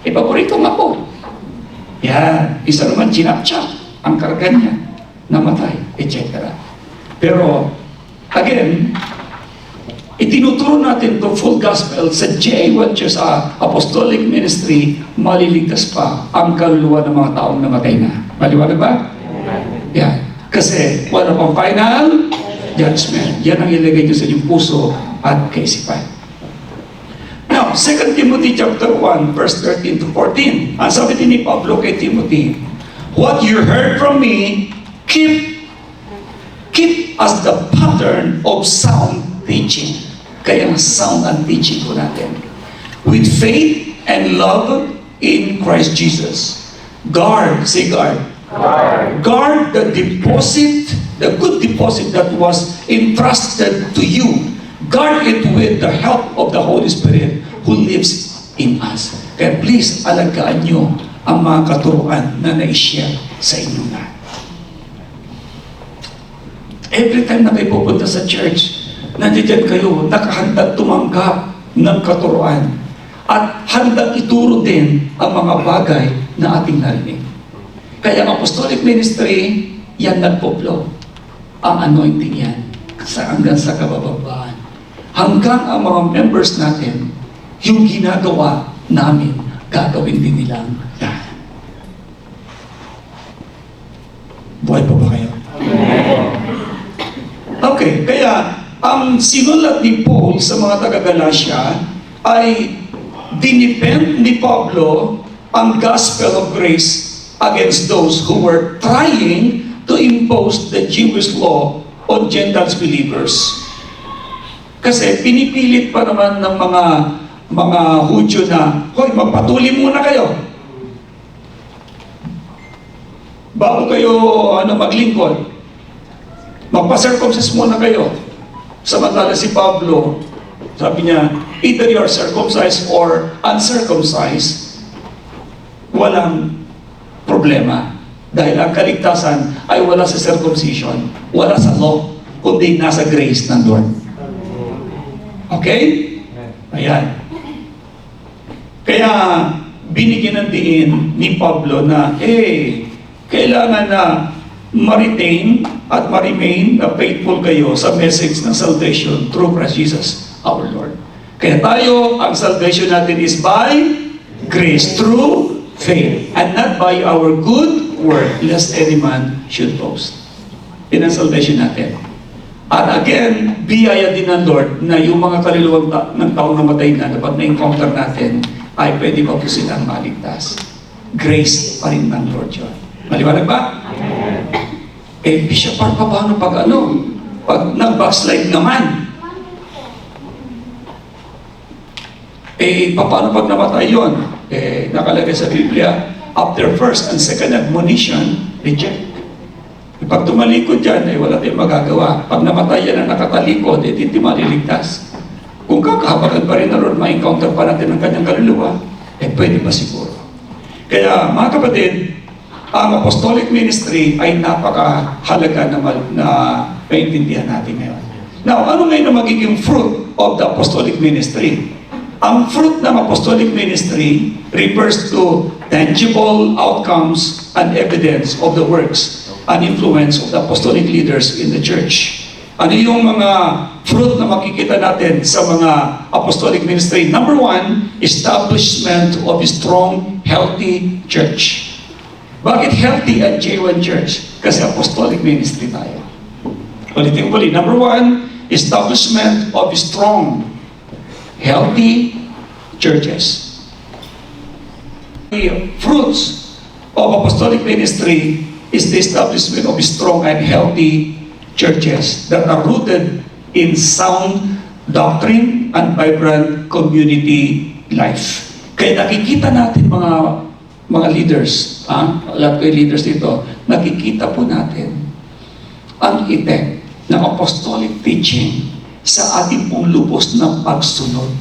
Paborito nga po. Yan. Isa naman, chinap-chap ang karga niya. Namatay, etc. Pero, again, itinuturo natin to full gospel sa J1 Church Apostolic Ministry, maliligtas pa ang kaluluwa ng mga taong namatay na. Maliwanag ba? Yan. Kasi wala pang final judgment. Yan ang ilagay nyo sa inyong puso at kaisipan. Now, 2 Timothy chapter 1, verse 13 to 14. Ang sabi din ni Pablo kay Timothy, what you heard from me, keep as the pattern of sound teaching. Kaya ang sound ang teaching ko natin. With faith and love in Christ Jesus. Guard, say guard. Guard the deposit, the good deposit that was entrusted to you. Guard it with the help of the Holy Spirit who lives in us. Kaya please, alagaan nyo ang mga katuruan na na-share sa inyo na. Every time na kayo pupunta sa church, nandiyan kayo, nakahandang tumanggap ng katuruan at handang ituro din ang mga bagay na ating narinig. Kaya ang apostolic ministry, yan nagpoplo. Ang anointing yan, hanggang sa kabababaan. Hanggang ang mga members natin, yung ginagawa namin, gagawin din nilang yan. Buhay pa ba kayo? Okay, kaya ang sinulat ni Paul sa mga taga-Galatia ay dinipend ni Pablo ang gospel of grace against those who were trying to impose the Jewish law on Gentile believers. Kasi pinipilit pa naman ng mga Hudyo na, hoy, magpatuli muna kayo. Bago kayo maglingkod, magpa-circumcise muna kayo. Samantala si Pablo, sabi niya, either you are circumcised or uncircumcised, walang problema. Dahil ang kaligtasan ay wala sa circumcision, wala sa law, kundi nasa grace ng Lord. Okay? Ayan. Kaya binigyan ng diin ni Pablo na, kailangan na ma-retain at ma-remain na faithful kayo sa message ng salvation through Christ Jesus, our Lord. Kaya tayo, ang salvation natin is by grace, through faith, and not by our good work, lest any man should boast. Yan ang salvation natin. At again, biyaya din ng Lord na yung mga kaluluwang ng taong namatay na pag na-encounter natin, ay pwede pa po silang maligtas. Grace pa rin ng Lord yun. Maliwanag ba? Bishop, paano pag nag-backslide naman? Paano pag namatay yun? Nakalagay sa Biblia, after first and second admonition, reject. Pag tumalikod dyan, wala tayong magagawa. Pag namatay yan na nakatalikod, hindi maliligtas. Kung kakahabagan pa rin na Lord, ma-encounter pa natin ang kanyang kaluluwa, pwede pa siguro. Kaya, mga kapatid, ang apostolic ministry ay napakahalaga na maintindihan natin ngayon. Now, ano ngayon ang magiging fruit of the apostolic ministry? Ang fruit ng apostolic ministry refers to tangible outcomes and evidence of the works and influence of the apostolic leaders in the church. Ano yung mga fruit na makikita natin sa mga apostolic ministry? Number one, establishment of a strong, healthy church. Bakit healthy at J1 Church? Kasi apostolic ministry tayo. Ulitin ko ulit. Number one, establishment of strong, healthy churches. The fruits of apostolic ministry is the establishment of strong and healthy churches that are rooted in sound doctrine and vibrant community life. Kaya nakikita natin mga leaders, lahat kayo leaders dito, nakikita po natin ang effect ng apostolic teaching sa ating pong lubos ng pagsunod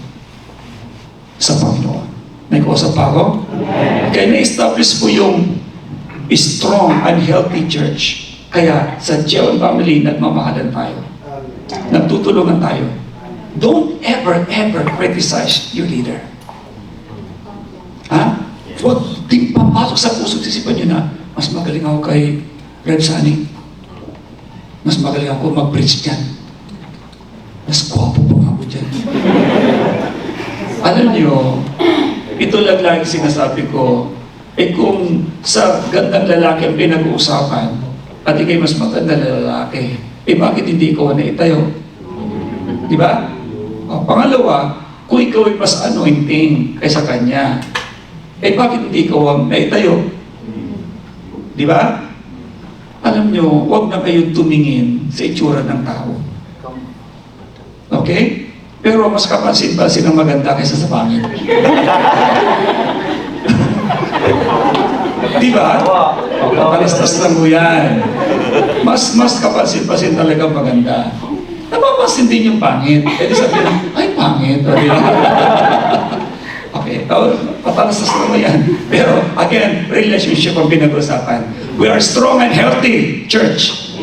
sa Panginoon. May kausap pa ako? Kaya na-establish po yung strong and healthy church. Kaya sa J1 family, nagmamahalan tayo. Nagtutulungan tayo. Don't ever criticize your leader. Huwag din papasok sa puso at isipan nyo na, mas magaling ako kay Rev Sunny. Mas magaling ako mag-preach dyan. Mas gwapo pa ako dyan. Alam nyo, ito lang lagi sinasabi ko, kung sa gandang lalaki ang pinag-uusapan, at ikay mas magandang lalaki, bakit hindi ikaw na itayo? Di ba? Pangalawa, kung ikaw ay mas anointing kaysa kanya, bakit hindi ikaw ang naitayo? Di ba? Alam nyo, huwag na kayong tumingin sa itsura ng tao. Okay? Pero mas kapansin-pansin ang maganda kaysa sa pangit. Di ba? Palistas lang mo yan. Mas kapansin-pansin talaga ang maganda. Napapansin din yung pangit. Pwede sabihin, ay pangit. Okay, patalastas lang mo yan. Pero again, relationship ang pinag-usapan. We are strong and healthy church.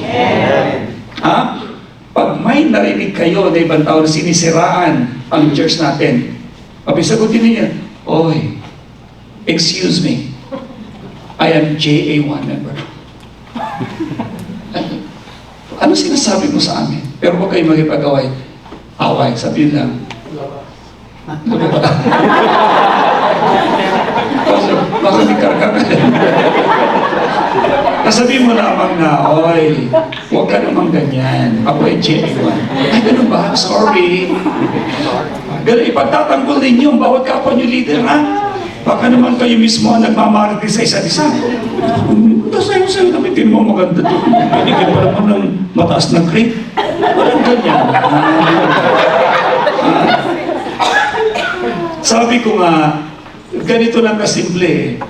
Pag may narinig kayo na ibang tao na sinisiraan ang church natin, pabisagutin niya, oy, excuse me, I am JA1 member. Ano sinasabi mo sa amin? Pero huwag kayo magipag-away. Away, sabihin lang. Baka may karga ka. Nasabihin mo lamang na, oy, huwag ka namang ganyan. Ako ay JA1. Ay, ganun ba? Sorry. Pero ipagtatanggol ninyo ang bawat kapwa nyo leader, ha? Baka naman kayo mismo ang nagmamarites sa isa't isa. Tapos sa'yo gamitin mo maganda doon. Binigyan pa naman ng mataas na grade. Walang ganyan. Sabi ko nga, ganito lang kasimple.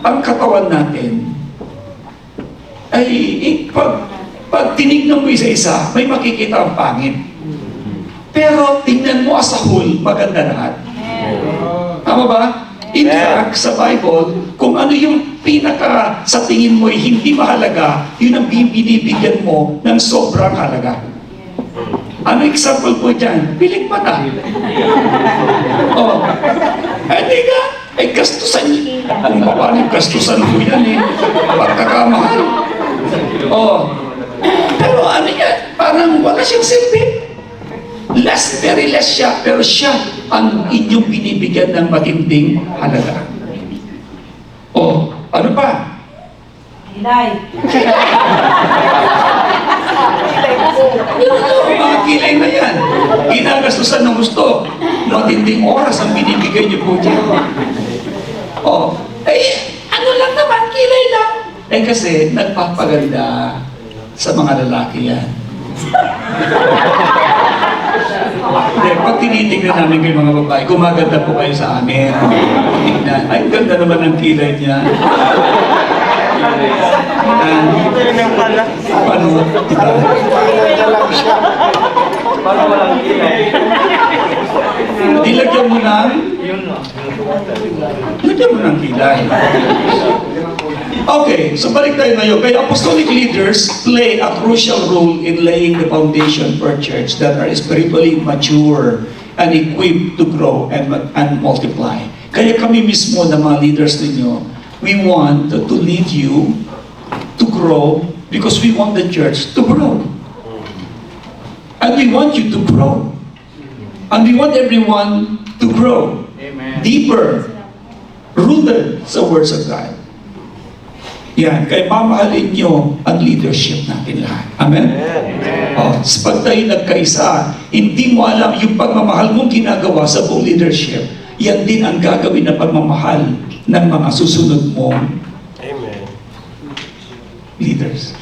Ang katawan natin ay pag tinignan mo isa-isa, may makikita ang pangit. Pero tingnan mo as a whole, maganda lahat. Tama ba? In fact, sa Bible, kung ano yung pinaka sa tingin mo ay hindi mahalaga, yun ang binibigyan mo ng sobrang halaga. Ano example po dyan? Piling mata. Oh. Hindi ka. Ay, gastusan niyo. Ano ba? Parang gastusan po yan eh. Pagkakamahal. Oh. Pero ano yan? Parang wala siyang silbi. Less, very less siya. Pero siya ang inyong binibigyan ng matinding halaga. Oh. Ano pa? Mga kilay na yan. Ginagastusan ng gusto. Matinding oras ang binibigay niyo po dyan. Oh, ano lang naman, kilay lang. Kasi nagpapaganda sa mga lalaki yan. Pag tinitignan namin kayo mga babae, gumaganda po kayo sa amin. Tignan, ay ganda naman ang kilay niya. Paano? Paano walang kilay? Dilagyan mo ng? Lagyan mo ng kilay. Okay, so balik tayo ngayon. Kaya apostolic leaders play a crucial role in laying the foundation for a church that are spiritually mature and equipped to grow and multiply. Kaya kami mismo na mga leaders ninyo, we want to lead you to grow because we want the church to grow. And we want you to grow. And we want everyone to grow. Amen. Deeper, rooted sa words of God. Yan, kaya mamahalin nyo ang leadership natin lahat. Amen? Oh, pag tayo nagkaisa, hindi mo alam yung pagmamahal mong ginagawa sa buong leadership, yan din ang gagawin na pagmamahal ng mga susunod mong leaders.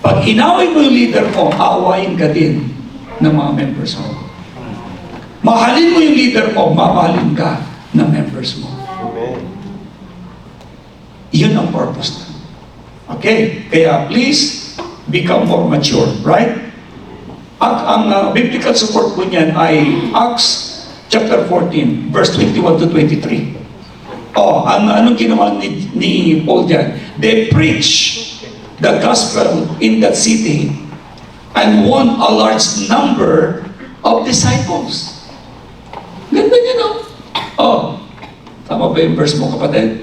Pag inaway mo yung leader mo, aawayin ka din ng mga members mo. Mahalin mo yung leader mo, mamahalin ka ng members mo. Yun ang purpose na. Okay? Kaya please, become more mature, right? At ang biblical support po niyan ay Acts chapter 14, verse 21 to 23. Oh, anong ginawa ni Paul dyan? They preach the gospel in that city and won a large number of disciples. Ganda niya, no? Oh, tama ba yung verse mo, kapatid?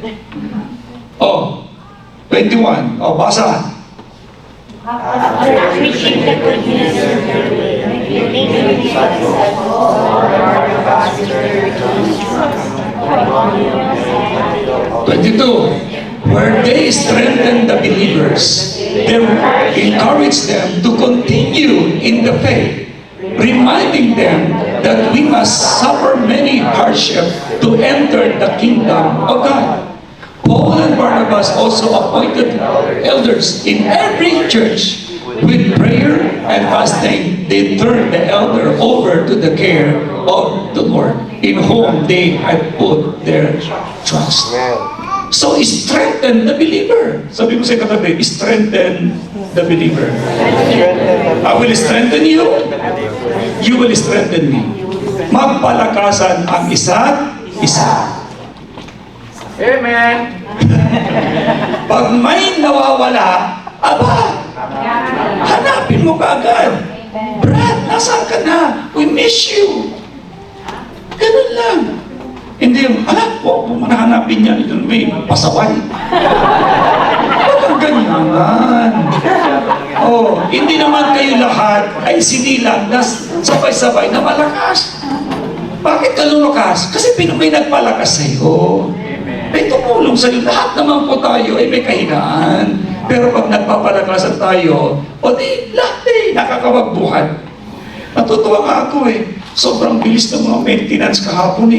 Oh, 21. Oh, basa. After preaching the good news, making disciples of ambassadors to 22. Where they strengthen the believers, they encourage them to continue in the faith, reminding them that we must suffer many hardships to enter the kingdom of God. Paul and Barnabas also appointed elders in every church. With prayer and fasting, they turned the elder over to the care of the Lord, in whom they had put their trust. So, strengthen the believer. Sabi mo sa katabi, strengthen the believer. I will strengthen you. You will strengthen me. Magpalakasan ang isa't isa. Amen. Pag may nawawala, aba, hanapin mo kaagad. Brad, nasaan ka na? We miss you. Ganun lang. Hindi yung, huwag mo manahanapin niya. May pasaway. Huwag ang ganyanan. Oh, hindi naman kayo lahat ay sinilang na sabay-sabay na malakas. Bakit ka lumakas? Kasi may nagpalakas sa'yo. May tumulong sa'yo. Lahat naman po tayo ay may kahinaan. Pero pag nagpapalakasan tayo, o di, lahat nakakawagbuhat. Natutuwa nga ako Sobrang bilis ng mga maintenance kahapon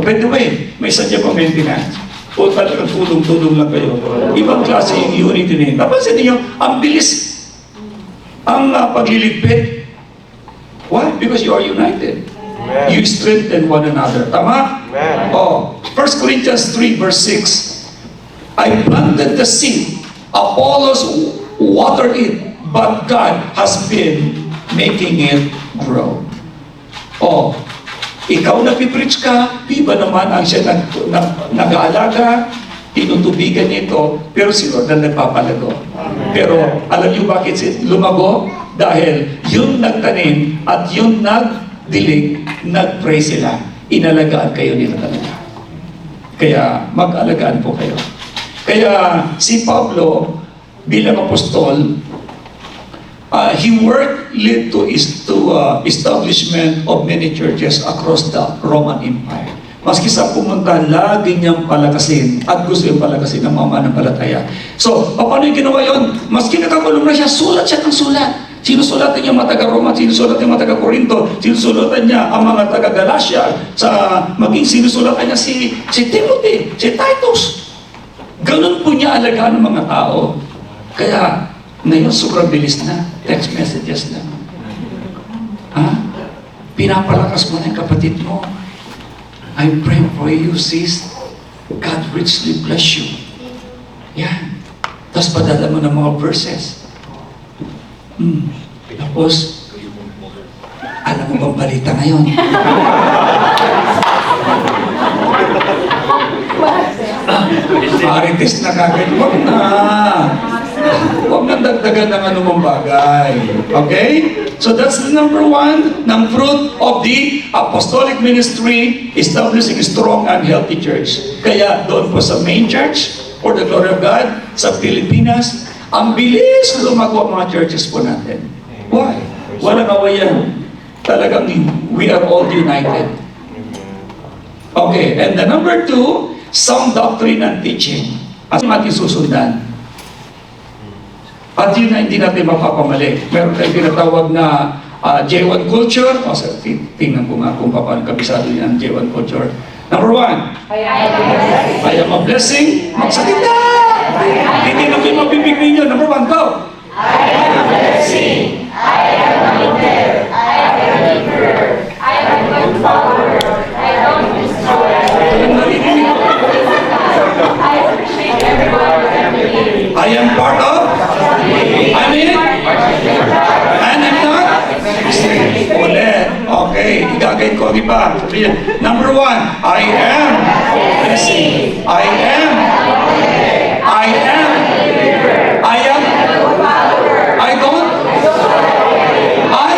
By the way, may sadya pa maintenance. O talagang tulong-tulong lang kayo. Ibang klase yung unity na yun. Napansin niyo, ang bilis ang pagliligpit. Why? Because you are united. Amen. You strengthen one another. Tama? Amen. Oh, 1 Corinthians 3 verse 6. I planted the seed, Apollos watered it, but God has been making it grow. Oh, ikaw nagpipreach ka, iba naman ang siya nag-aalaga, tinutubigan nito, pero si Lord ang nagpapalago. Pero alam niyo bakit lumago? Dahil yung nagtanim at yung nagdilig, nagpray sila. Inalagaan kayo nila talaga. Kaya mag-alagaan po kayo. Kaya si Pablo, bilang apostol, he worked led to establishment of many churches across the Roman Empire. Maski sa pumunta, lagi niyang palakasin at gusto yung palakasin ng mga mananampalataya. So, paano yung ginawa yun? Maski nakakulong na siya, sulat siya ng sulat. Sinusulatan niya mga taga-Roma, sinusulatan niya mga taga-Corinto, sinusulatan niya ang mga taga-Galacia, maging sinusulatan niya si Timothy, si Titus. Ganun po niya alagaan ng mga tao. Kaya, ngayon, sobrang bilis na. Text messages na. Ha? Pinapalakas mo na yung kapatid mo. I'm praying for you, sis. God richly bless you. Yan. Tapos padala mo ng mga verses. Tapos, alam mo bang balita ngayon? Marites na kagad. Huwag na. Huwag na dagdagan ng anumang bagay. Okay? So that's the number one ng fruit of the apostolic ministry, establishing a strong and healthy church. Kaya doon po sa main church, for the glory of God, sa Pilipinas, ang bilis na lumagawa mga churches po natin. Why? Walang awayan. Talagang we are all united. Okay, and the number two, sound doctrine and teaching. At ating susundan. At yun na hindi natin mapapamali. Meron tayong tinatawag na J1 culture. O, tingnan ko nga kung paano kabisado yan, J1 culture. Number one, I am a blessing. Magsalita! Hindi na kayo mabibig ninyo. Number one, go! I am a blessing. I am a leader. I am a giver. I am a good follower. I don't destroy. Walang narinig ko. I appreciate everyone who ever gave. I am part of? I'm in? And I'm not? Ulit. Okay. Igagay ko ang iba. Sabihin. Number one, I am blessing. I am. I am. I am. I don't. I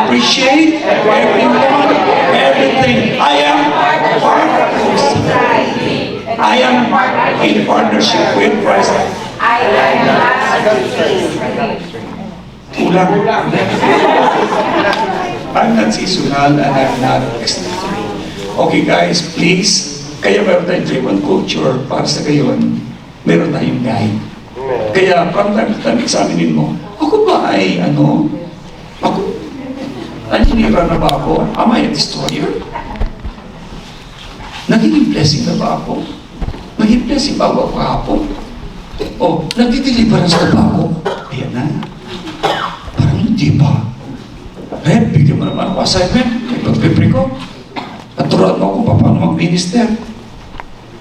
appreciate everyone, everything. I am part. I am in partnership with Christ. I am Kulang. I'm not seasonal and I'm not extraordinary. Okay guys, please. Kaya meron tayong J1 culture para sa gayon, meron tayong guide. Kaya from time to time, examinin mo, ako ba ay ako, naninira na ba ako? Am I a destroyer? Naging blessing na ba ako? Naging blessing ba ako kahapon? O, nagdi-deliverance na ba ako? Ayan na. Parang hindi pa. Rep, bigyan mo naman ako assignment. Ipag-prepare ko. At turuan mo ako paano mag-minister.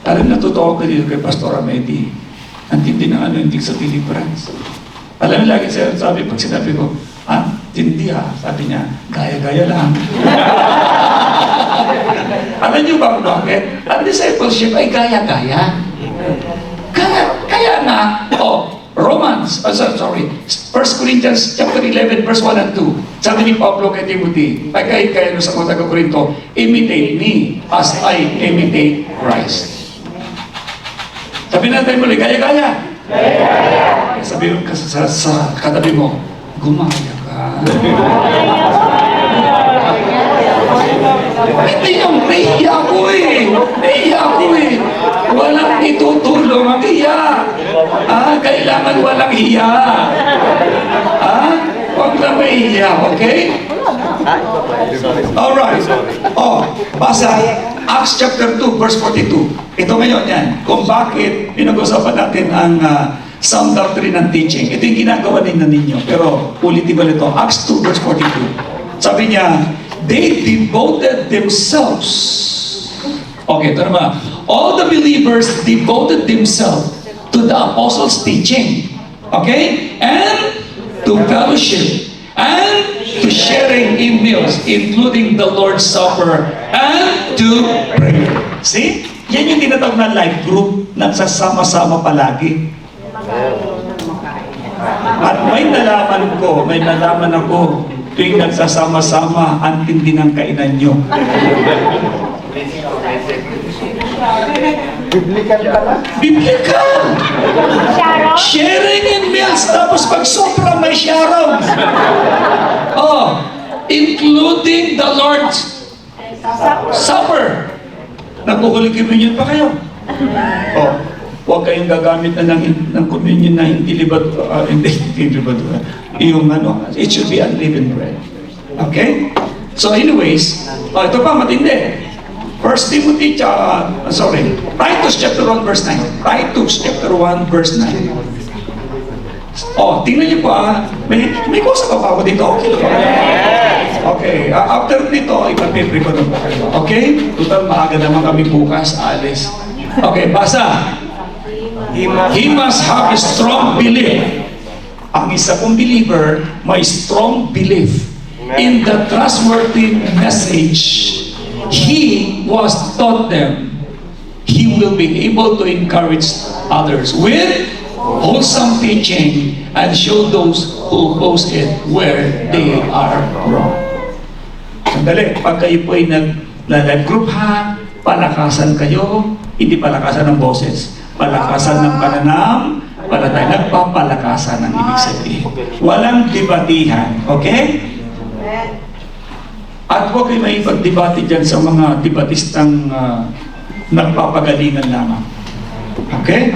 Alam na totoo ko dito kay Pastor Amedi. Ang tindi na hindi sa deliverance. Alam niyo lagi sabi, pag sinabi ko, tindi sabi niya, gaya-gaya lang. Alam niyo ba kung bakit? Ang discipleship ay gaya-gaya. Kaya nga, Romans, 1 Corinthians chapter 11, verse 1 and 2. Sabi ni Pablo kay Timothy, kaya sa mga taga-Corinto, imitate me as I imitate Christ. Sabi natin muli, gaya-gaya. Gaya-gaya. Sabi mo sa katabi mo, gumaya ka. Hindi yung nahiya ko eh. Walang itutulong ang hiya. Kailangan walang hiya. Huwag na mahiya, okay? Alright. Basa. Acts chapter 2, verse 42. Ito ngayon yan. Kung bakit pinag-usapan natin ang sound doctrine and teaching. Ito yung ginagawa din na ninyo. Pero ulitin ko nito. Acts 2, verse 42. Sabi niya, they devoted themselves. Okay, ito naman. All the believers devoted themselves to the apostles' teaching. Okay? And to fellowship. And to sharing in meals, including the Lord's Supper. And to prayer. See? Yan yung tinatawag na life group. Nagsasama-sama palagi. At may nalaman ako tuwing nagsasama-sama ang tindi ng kainan nyo. Biblikan pala. Biblical! Sharon? Sharing in meals, tapos pag sobra may sharon. Oh, including the Lord's Supper. Nagkukulig communion pa kayo. Oh, huwag kayong gagamit na ng communion na hindi libad, hindi libad. Yung it should be unleavened bread. Okay? So anyways, ito pa matindi. Titus chapter 1 verse 9. Titus chapter 1 verse 9. Oh, tingnan niyo po may kusa pa ako dito. Okay. Okay, after nito, ipapibre ko na po kayo. Okay? Total, maaga naman kami bukas, alis. Okay, basa. He must have a strong belief. Ang isa kong believer, may strong belief in the trustworthy message he was taught them. He will be able to encourage others with wholesome teaching and show those who oppose it where they are wrong. Sandali, pag kayo po ay nag-group ha, palakasan kayo, hindi palakasan ng boses, palakasan ng pananam, nagpapalakasan ng ibig sabihin. Walang debatihan, okay? At huwag kayo may pagdebate dyan sa mga debatistang nagpapagalingan lamang. Okay?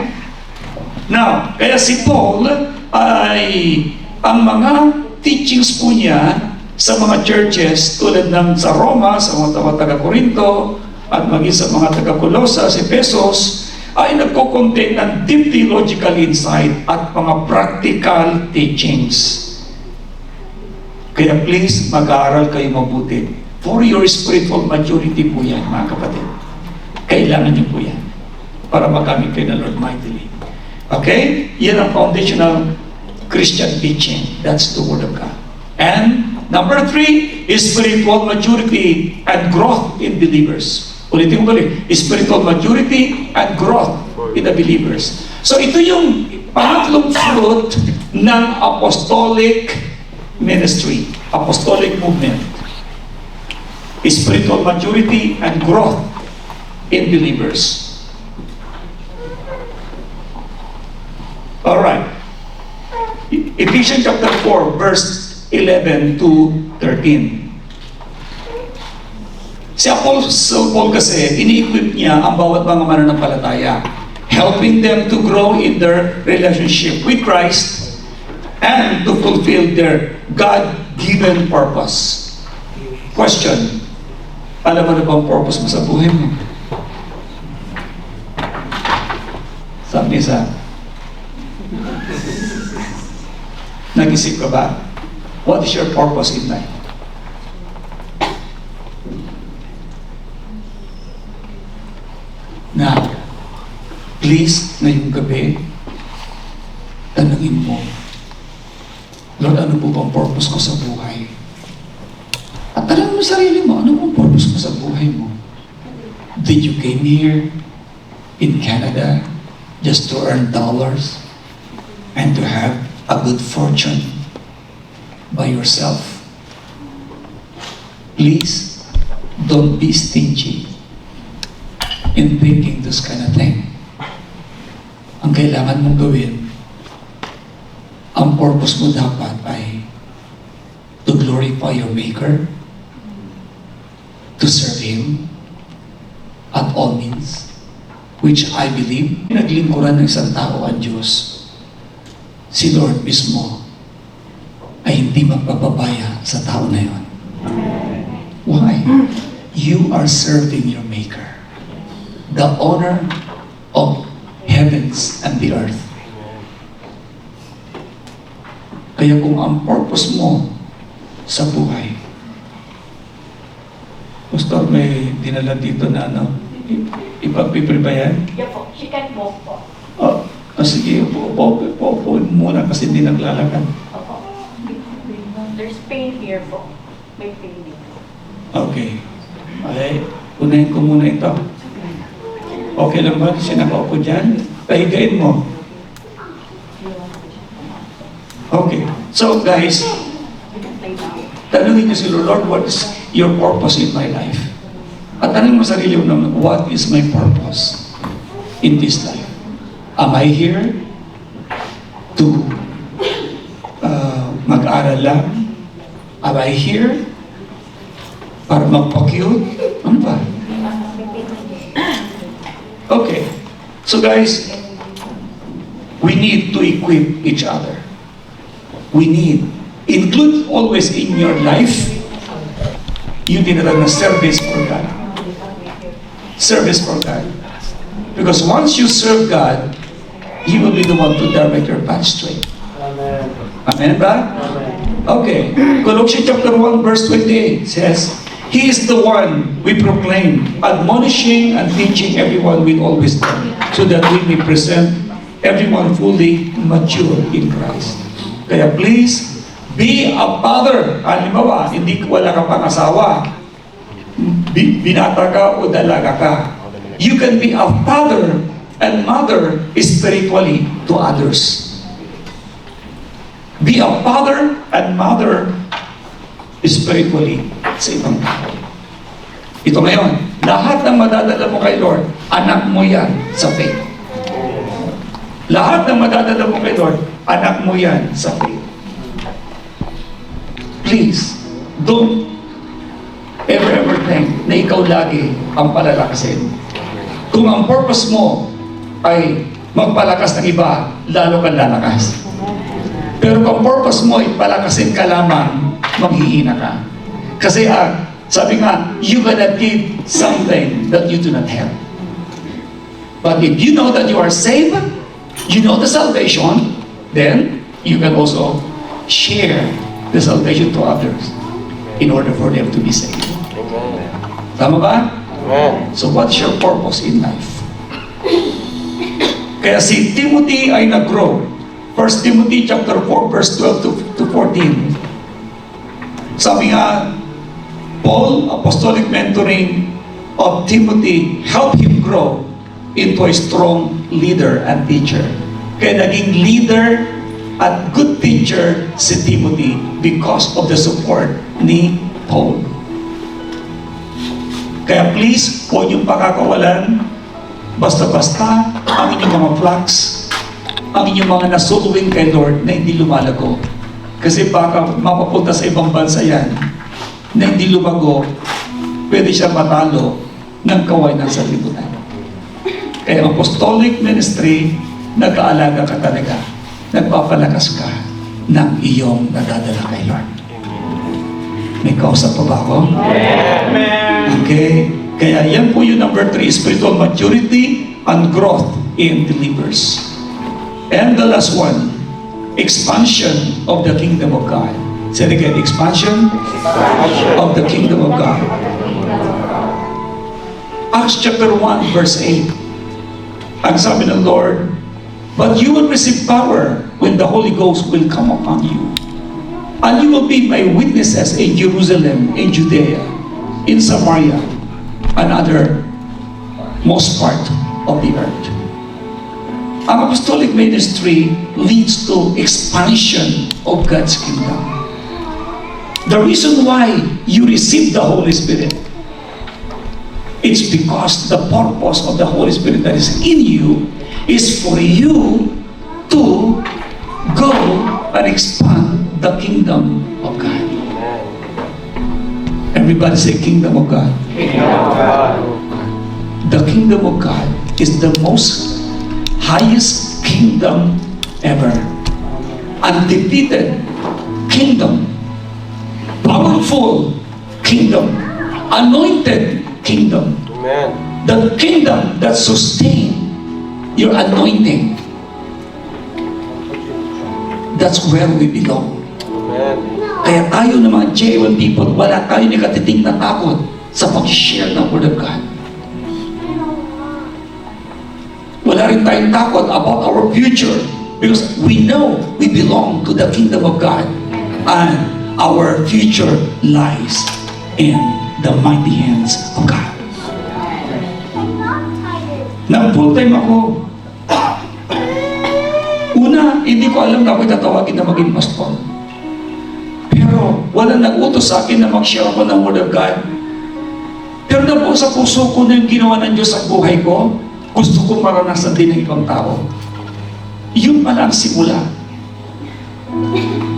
Now, kaya si Paul ay ang mga teachings po niya sa mga churches tulad ng sa Roma, sa mga taga-Corinto, at maging sa mga taga-Colosas, Efesos, ay nagko-contain ng deep theological insight at mga practical teachings. Kaya please, mag-aaral kayo mabuti. For your spiritual maturity po yan, mga kapatid. Kailangan niyo po yan para magamit kayo ng Lord mightily. Okay? Yan ang foundational Christian teaching. That's the Word of God. And number 3 is spiritual maturity and growth in believers. Ulitin ko ulit. Spiritual maturity and growth in the believers. So ito yung pangatlong fruit ng apostolic ministry, apostolic movement. Spiritual maturity and growth in believers. All right. Ephesians chapter 4 verse 11 to 13. Si Apostle Paul kasi, ini-equip niya ang bawat mga mananampalataya, helping them to grow in their relationship with Christ and to fulfill their God-given purpose. Question, alam mo na ba ang purpose mo sa buhay mo? Sabi sa, nag-isip ka ba? What is your purpose in life? Now, please, ngayong gabi, tanungin mo, Lord, ano po bang purpose ko sa buhay? At tanongin mo sarili mo, ano bang purpose ko sa buhay mo? Did you came here in Canada just to earn dollars and to have a good fortune by yourself? Please, don't be stingy in thinking this kind of thing. Ang kailangan mong gawin, ang purpose mo dapat ay to glorify your Maker, to serve Him at all means, which I believe, naglingkuran ng isang tao ang Diyos, si Lord mismo ay hindi magpapabaya sa tao na yon. Why? You are serving your Maker, the owner of heavens and the earth. Kaya kung ang purpose mo sa buhay, Pastor, may dinala dito na ipagpipre ba yan? Yeah po, she can walk po. Sige, po muna kasi hindi naglalakad. Opo. There's pain here po. May pain dito. Okay. Ay, unahin ko muna ito. Okay lang ba? Sinakao ko dyan? Pahigain mo. Okay. So guys, tanungin niyo si Lord, what is your purpose in my life? At tanungin mo sarili mo naman, what is my purpose in this life? Am I here to mag-aral lang? Am I here para magpa-cute? Ano ba? Okay. So guys, we need to equip each other. We need, include always in your life, you need a service for God. Service for God. Because once you serve God, He will be the one to direct your path straight. Amen. Amen ba? Okay. Colossians chapter 1 verse 28 says, He is the one we proclaim, admonishing and teaching everyone with all wisdom, so that we may present everyone fully mature in Christ. Kaya please, be a father. Halimbawa, hindi wala ka pang asawa, binata ka o dalaga ka. You can be a father and mother spiritually to others. Be a father and mother spiritually sa ibang tao. Ito ngayon, lahat ng madadala mo kay Lord, anak mo yan sa faith. Lahat ng madadala mo kay Lord, anak mo yan sa faith. Please, don't ever think na ikaw lagi ang palalakasin. Kung ang purpose mo ay magpalakas ng iba, lalo kang lalakas. Pero kung purpose mo ay palakasin ka lamang, maghihina ka. Kasi sabi nga, you cannot give something that you do not have. But if you know that you are saved, you know the salvation, then you can also share the salvation to others in order for them to be saved. Tama ba? Amen. So what's your purpose in life? Kaya si Timothy ay nag-grow. 1 Timothy chapter 4 verse 12 to 14. Sabi nga, Paul, apostolic mentoring of Timothy helped him grow into a strong leader and teacher. Kaya naging leader at good teacher si Timothy because of the support ni Paul. Kaya please, huwag niyong pakakawalan basta-basta ang inyong mga flocks, ang inyong mga nasuluin kay Lord na hindi lumalago. Kasi baka mapapunta sa ibang bansa yan na hindi lumago, pwede siya matalo ng kaway ng sanlibutan. Kaya apostolic ministry, nag-aalaga ka talaga. Nagpapalakas ka ng iyong nadadala kay Lord. May kausap pa ba ako? Amen. Okay. Kaya yan po yung number 3, spiritual maturity and growth in believers. And the last one, expansion of the kingdom of God. Say it again, expansion of the kingdom of God. Acts chapter 1 verse 8. Ang sabi ng Lord, but you will receive power when the Holy Ghost will come upon you. And you will be my witnesses in Jerusalem, in Judea, in Samaria, and other most part of the earth. Ang apostolic ministry leads to expansion of God's kingdom. The reason why you receive the Holy Spirit, it's because the purpose of the Holy Spirit that is in you is for you to go and expand the kingdom of God. Everybody say kingdom of God. Kingdom of God. The kingdom of God is the most highest kingdom ever. Undefeated kingdom. Powerful kingdom. Anointed kingdom. Amen. The kingdom that sustains your anointing. That's where we belong. Amen. Kaya tayo ng mga J1 people, wala tayo nakatiting na takot sa pag-share ng Word of God. Wala rin tayong takot about our future because we know we belong to the kingdom of God and our future lies in the mighty hands of God. Nang full time ako, una, Hindi ko alam na ako'y tatawagin na maging pastor. Pero walang nag-utos sa akin na mag-share ako ng Word of God. Pero na po sa puso ko na yung ginawa ng Diyos sa buhay ko, gusto ko maranasan din ng ibang tao. Yun pala ang simula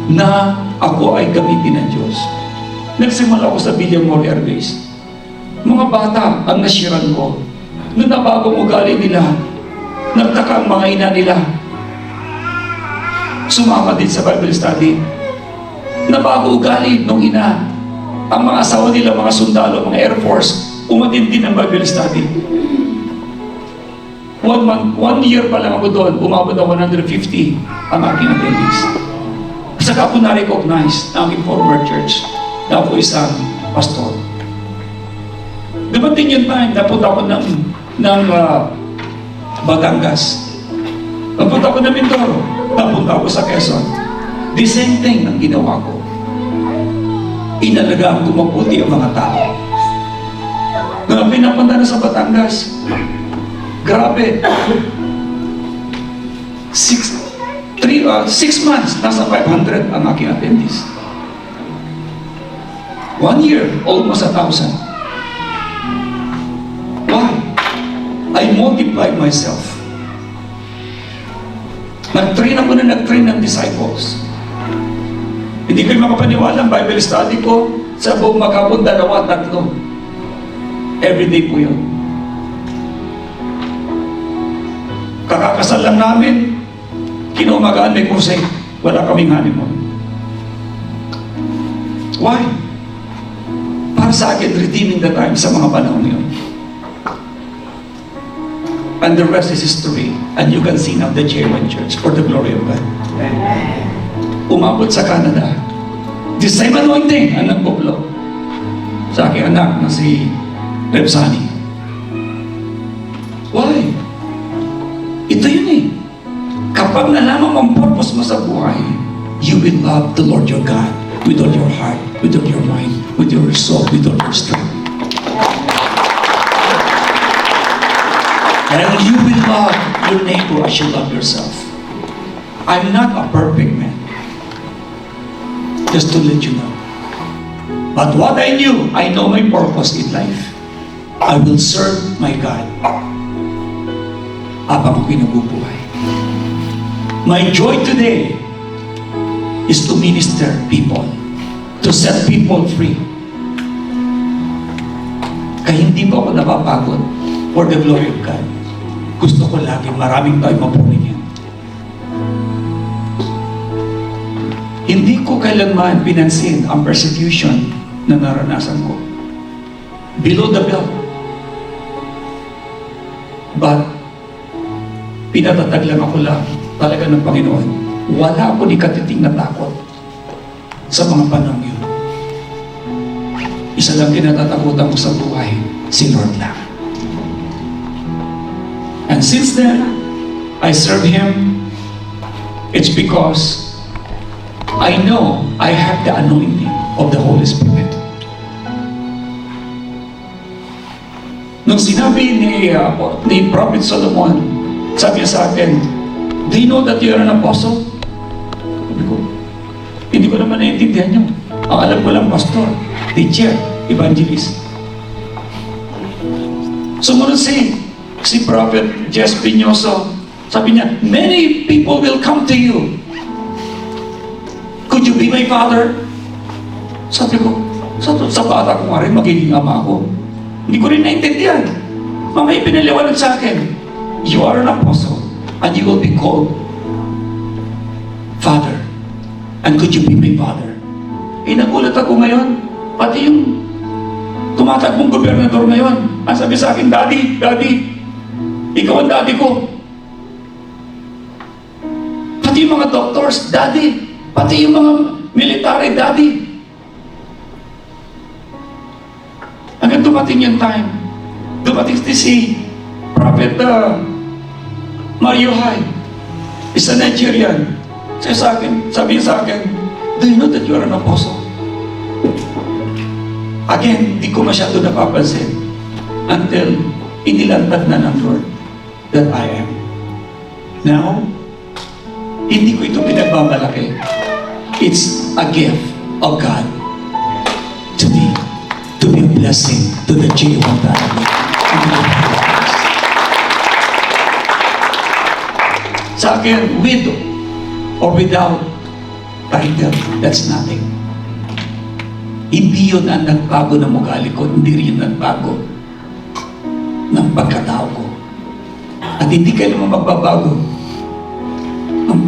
na ako ay gamitin ng Diyos. Nagsimula ako sa Villamor Airways. Mga bata ang nasiran ko. Nung nabagong ugali nila, nagtaka ang mga ina nila. Sumama din sa Bible study. Nabago ugali nung ina. Ang mga asawa nila, mga sundalo, mga Air Force, umatin din ng Bible study. 1 year pa lang ako doon, umabot na 150 ang aking attendees. Saka ako na-recognize ng aking former church na ako isang pastor. Dumating yung time, napunta ako ng Batangas. Napunta ako ng Mindoro. Napunta ako sa Quezon. The same thing ang ginawa ko. Inalagaan ko mabuti ang mga tao. Nung pinapunta na sa Batangas, grabe. 6 months, nasa 500 ang aking attendees. 1 year, almost 1,000. Why? I multiplied myself. Nag-train ako na nag-train ng disciples. Hindi kayo makapaniwala ang Bible study ko sa buong maghapon, 2, 3. Everyday po yun. Kakakasal lang namin, kinumagaan may crusade. Wala kaming honeymoon. Why? Para sa akin, redeeming the time sa mga panahon yun. And the rest is history. And you can see now the J1 Church for the glory of God. Umabot sa Canada. The same anointing ang nagpuplo sa aking anak na si Reb Sani. Why? Ito yun eh. Kapag nalaman mo ang purpose mo sa buhay, you will love the Lord your God with all your heart, with all your mind, with your soul, with all your strength. And you will love your neighbor as you love yourself. I'm not a perfect man. Just to let you know. But what I knew, I know my purpose in life. I will serve my God habang ako'y nabubuhay. My joy today is to minister people, to set people free. Kaya hindi po ako napapagod for the glory of God. Gusto ko lagi maraming tayo mapunin yan. Hindi ko kailanman pinansin ang persecution na naranasan ko. Below the belt. But, pinatatag lang ako lang talaga ng Panginoon. Wala ako ni katiting na takot sa mga panahon yun. Isa lang kinatatakutan ko sa buhay, si Lord lang. And since then, I serve Him. It's because I know I have the anointing of the Holy Spirit. Nung sinabi ni Prophet Solomon, sabi niya sa akin, do you know that you are an apostle? Sabi ko, hindi ko naman naiintindihan yun. Ang alam ko lang, pastor, teacher, evangelist. Sumunod si Prophet Jess Piñoso, sabi niya, many people will come to you. Could you be my father? Sabi ko, sa bata ko nga rin, magiging ama ko. Hindi ko rin naintindihan. Mamaya pinaliwanag sa akin, you are an apostle and you will be called Father. And could you be my father? Nagulat ako ngayon, pati yung tumatakbong gobernador ngayon, ang sabi sa akin, Daddy, ikaw ang daddy ko. Pati yung mga doctors, Daddy. Pati yung mga military, Daddy. Hanggang dumating yung time. Dumating si Prophet Mario Hay, isa Nigerian. Sabi niya sa akin, do you know that you are an apostle? Again, di ko masyado napapansin until inilantad na ng Lord that I am. Now, Hindi ko ito pinagmamalaki. It's a gift of God to me, to be a blessing to the J1 family. Sa akin, with or without title, that's nothing. Hindi yun ang nagbago ng ugali ko, hindi rin nagbago ng pagkatao ko. At hindi kayo naman magbabago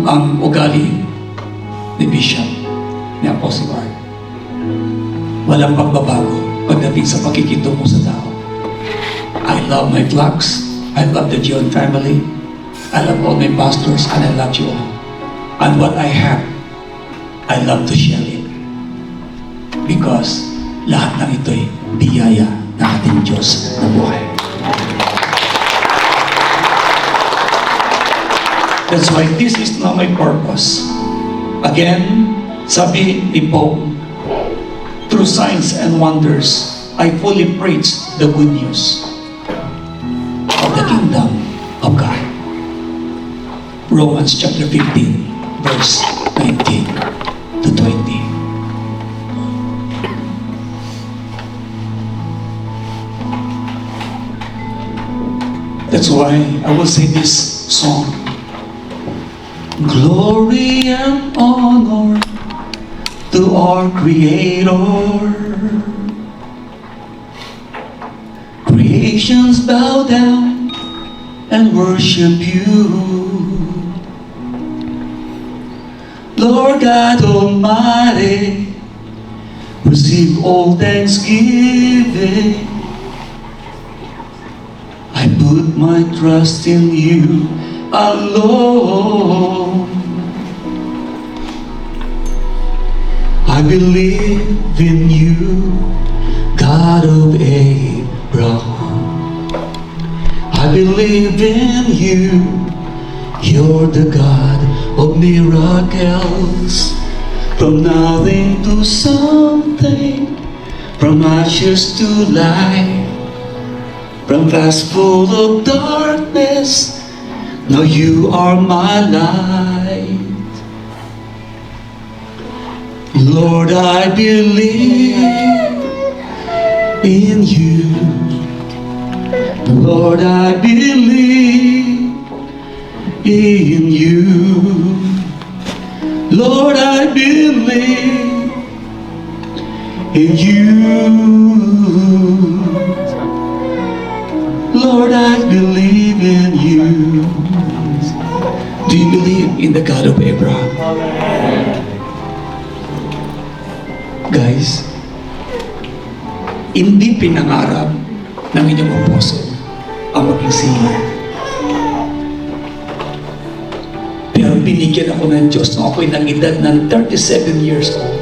ang ugali ni Bishop, ni Apostle Art. Walang pagbabago pagdating sa pakikitungo sa tao. I love my flocks, I love the John family, I love all my pastors, and I love you all. And what I have, I love to share it. Because lahat ng ito'y biyaya ng ating Diyos na buhay. That's why this is not my purpose. Again, sabi ni Paul, through signs and wonders, I fully preach the good news of the kingdom of God. Romans chapter 15, verse 19 to 20. That's why I will say this song. Glory and honor to our Creator. Creations bow down and worship you. Lord God Almighty, receive all thanksgiving. I put my trust in you alone. I believe in you, God of Abraham. I believe in you, you're the God of miracles. From nothing to something, from ashes to light, from vast full of darkness, now you are my light. Lord, I believe in you. Lord, I believe in you. Lord, I believe in you. Lord, I believe in you. Do you believe in the God of Abraham? Guys, hindi pinangarap ng inyong apostle ang maging singer. Pero binigyan ako ng Diyos nung ako'y nang edad ng 37 years old.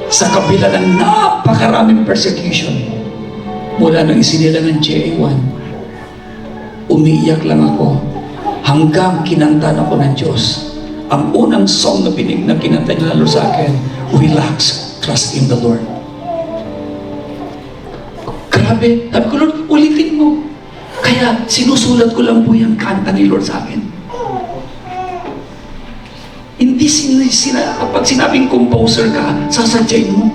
Sa kabila ng napakaraming persecution, mula nang isinilang ng JA1, umiiyak lang ako hanggang kinantan ako ng Diyos. Ang unang song na kinanta niya lalo sa akin, relax, trust in the Lord. Grabe, sabi ko, Lord, ulitin mo. Kaya sinusulat ko lang po yung kanta ni Lord sa akin. Hindi kapag sinabing composer ka, sasadyain mo.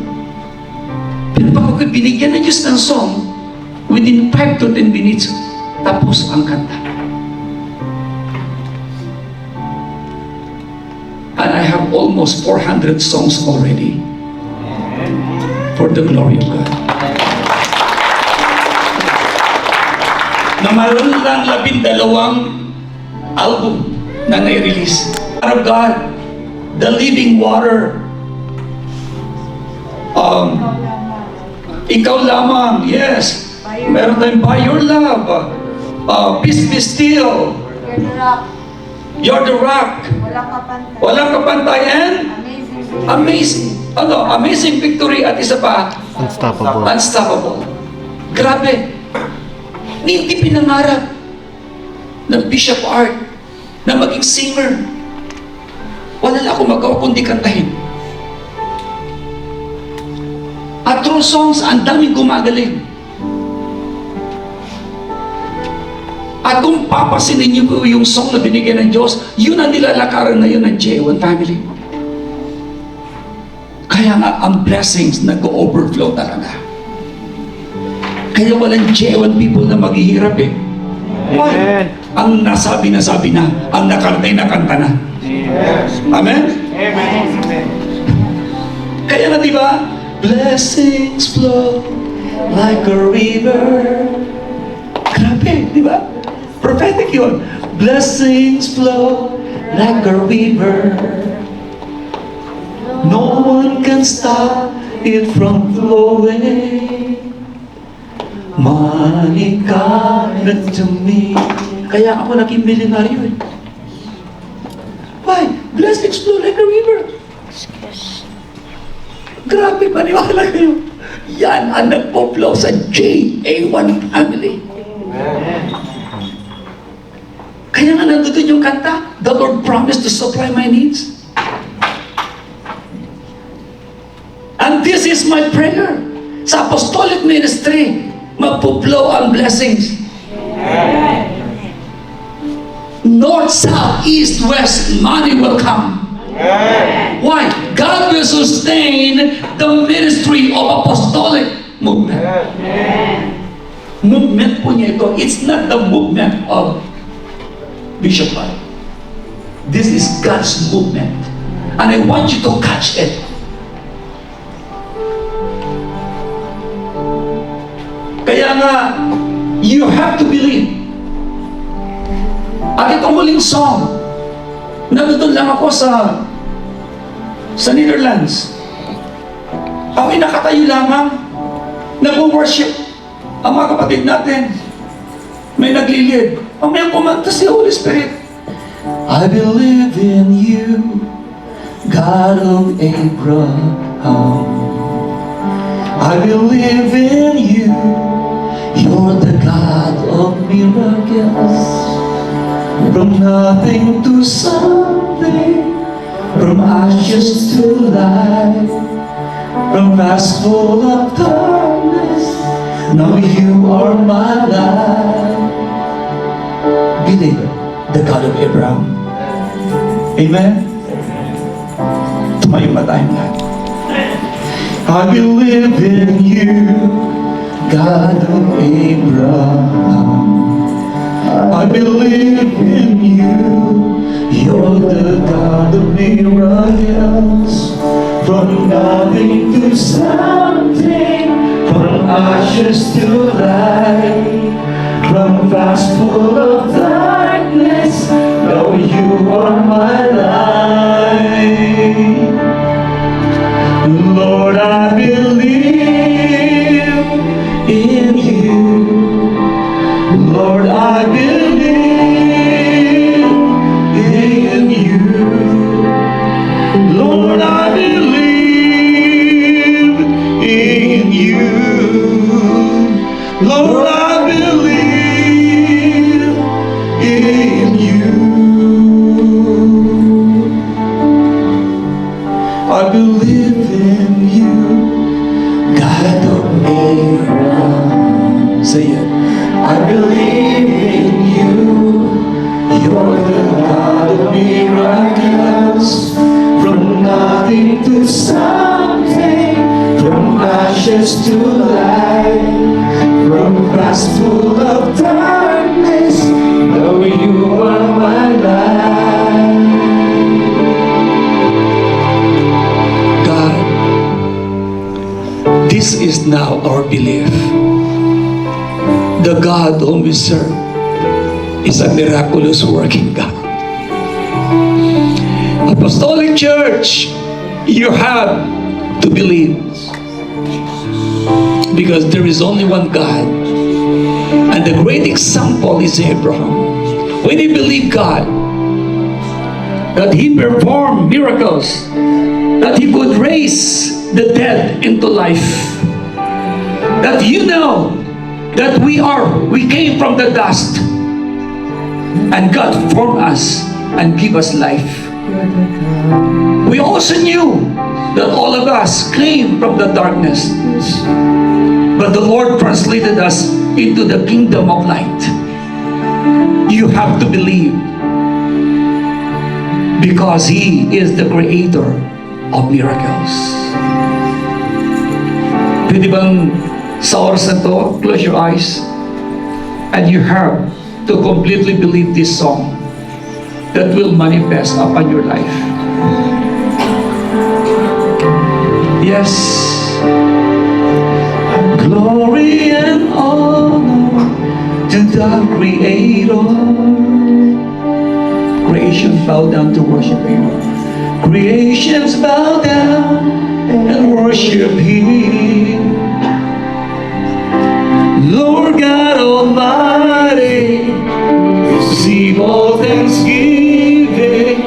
Pero pag ako'y binigyan ng Diyos ng song, within 5 to 10 minutes, tapos ang kanta. And I have almost 400 songs already for the glory of God. Na mayroon lang 12 album na nai-release. Of God, the living water. Ikaw lamang, yes. Meron tayong by your love. Peace be still. You're the rock. You're the rock. Walang kapantay. Walang kapantayan. Amazing. Amazing. Amazing victory at isa pa, Unstoppable. unstoppable. Grabe. Hindi pinangarap ng Bishop Art na maging singer. Wala na akong magawa kundi kantahin. At through songs, ang daming gumagaling. At kung papasinin niyo po yung song na binigyan ng Diyos, yun ang nilalakaran na yun ng J1 family. Kaya nga, ang blessings nag-overflow talaga. Kaya walang J1 people na maghihirap eh. Why? Amen. Ang nasabi na, ang nakantay na kanta na. Yes. Amen? Amen. Kaya nga diba, blessings flow like a river. Grabe, diba? Prophetic yun. Blessings flow like a river. No one can stop it from flowing. Money coming to me. Kaya ako naging milyonaryo eh. Why? Blessings flow like a river. Grabe, maniwala kayo. Yan ang nagpo-flow sa JA1 family. Kaya nga nandun yung kanta, the Lord promised to supply my needs. And this is my prayer. Sa apostolic ministry, magpo-flow ang blessings. North, south, east, west, money will come. Why? God will sustain the ministry of apostolic movement. Movement po niya ito. It's not the movement of Bishop Pai. This is God's movement. And I want you to catch it. Kaya nga, you have to believe. At itong huling song, nandun lang ako sa Netherlands. Ako'y nakatayo lamang, nag-worship ang mga kapatid natin. May naglilid. Ang may kumanta si Holy Spirit. I believe in you, God of Abraham. I believe in you, you're the God of miracles. From nothing to something, from ashes to light, from past full of darkness, now you are my life. Believe the God of Abraham. Amen? Tumayo ba tayong lahat? I believe in you, God of Abraham. I believe in you, you're the God of miracles. From nothing to something, from ashes to light, from past full of darkness, now you are my life. Lord, I believe in you. Lord, I believe in you. Lord, I believe in you. Lord, I believe in you. I believe in you, God of Abraham. Say it. I believe in you, you're the God of miracles. From nothing to something, from ashes to light, from past full of darkness, now you are my life. God, this is now our belief. The God whom we serve is a miraculous working God. Apostolic Church, you have to believe. Because there is only one God. And the great example is Abraham. When he believed God, that he performed miracles, that he could raise the dead into life, that you know that we came from the dust, and God formed us and give us life. We also knew that all of us came from the darkness, but the Lord translated us into the kingdom of light. You have to believe. Because He is the creator of miracles. Pwede bang sa oras na to, close your eyes, and you have to completely believe this song that will manifest upon your life. Yes. Glory and honor to the Creator. Creation bow down to worship Him. Creations bow down and worship Him. Lord God Almighty, receive all thanksgiving,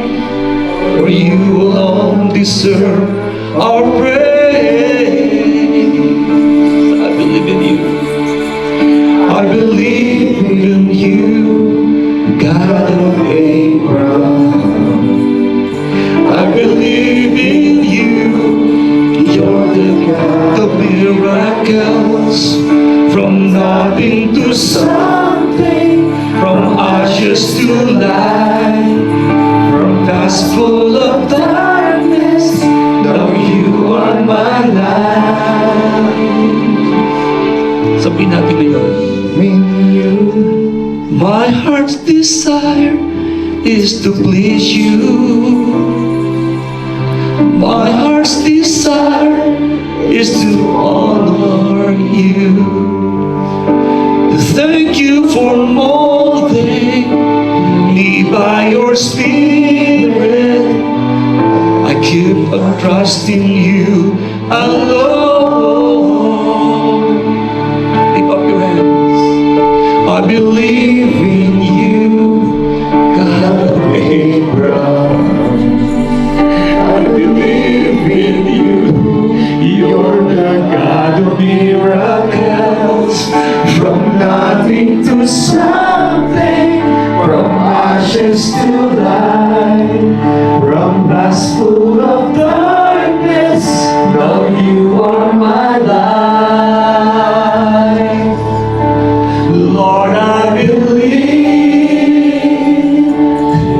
for You alone deserve our praise. I believe in You. I believe in You, God of Abraham. I believe in You. You're the God of miracles. From nothing to something, from ashes to light, from past full of darkness, now You are my light. Sabihin natin ngayon, my heart's desire is to please You. My heart's desire is to honor You. To thank You for molding me by Your Spirit. I keep on trusting You alone. Lift up your hands. I believe in You, God of Abraham. I believe in You. You're the God of miracles. From nothing to something, from ashes to light, from past full of darkness, now You are my light. Lord, I believe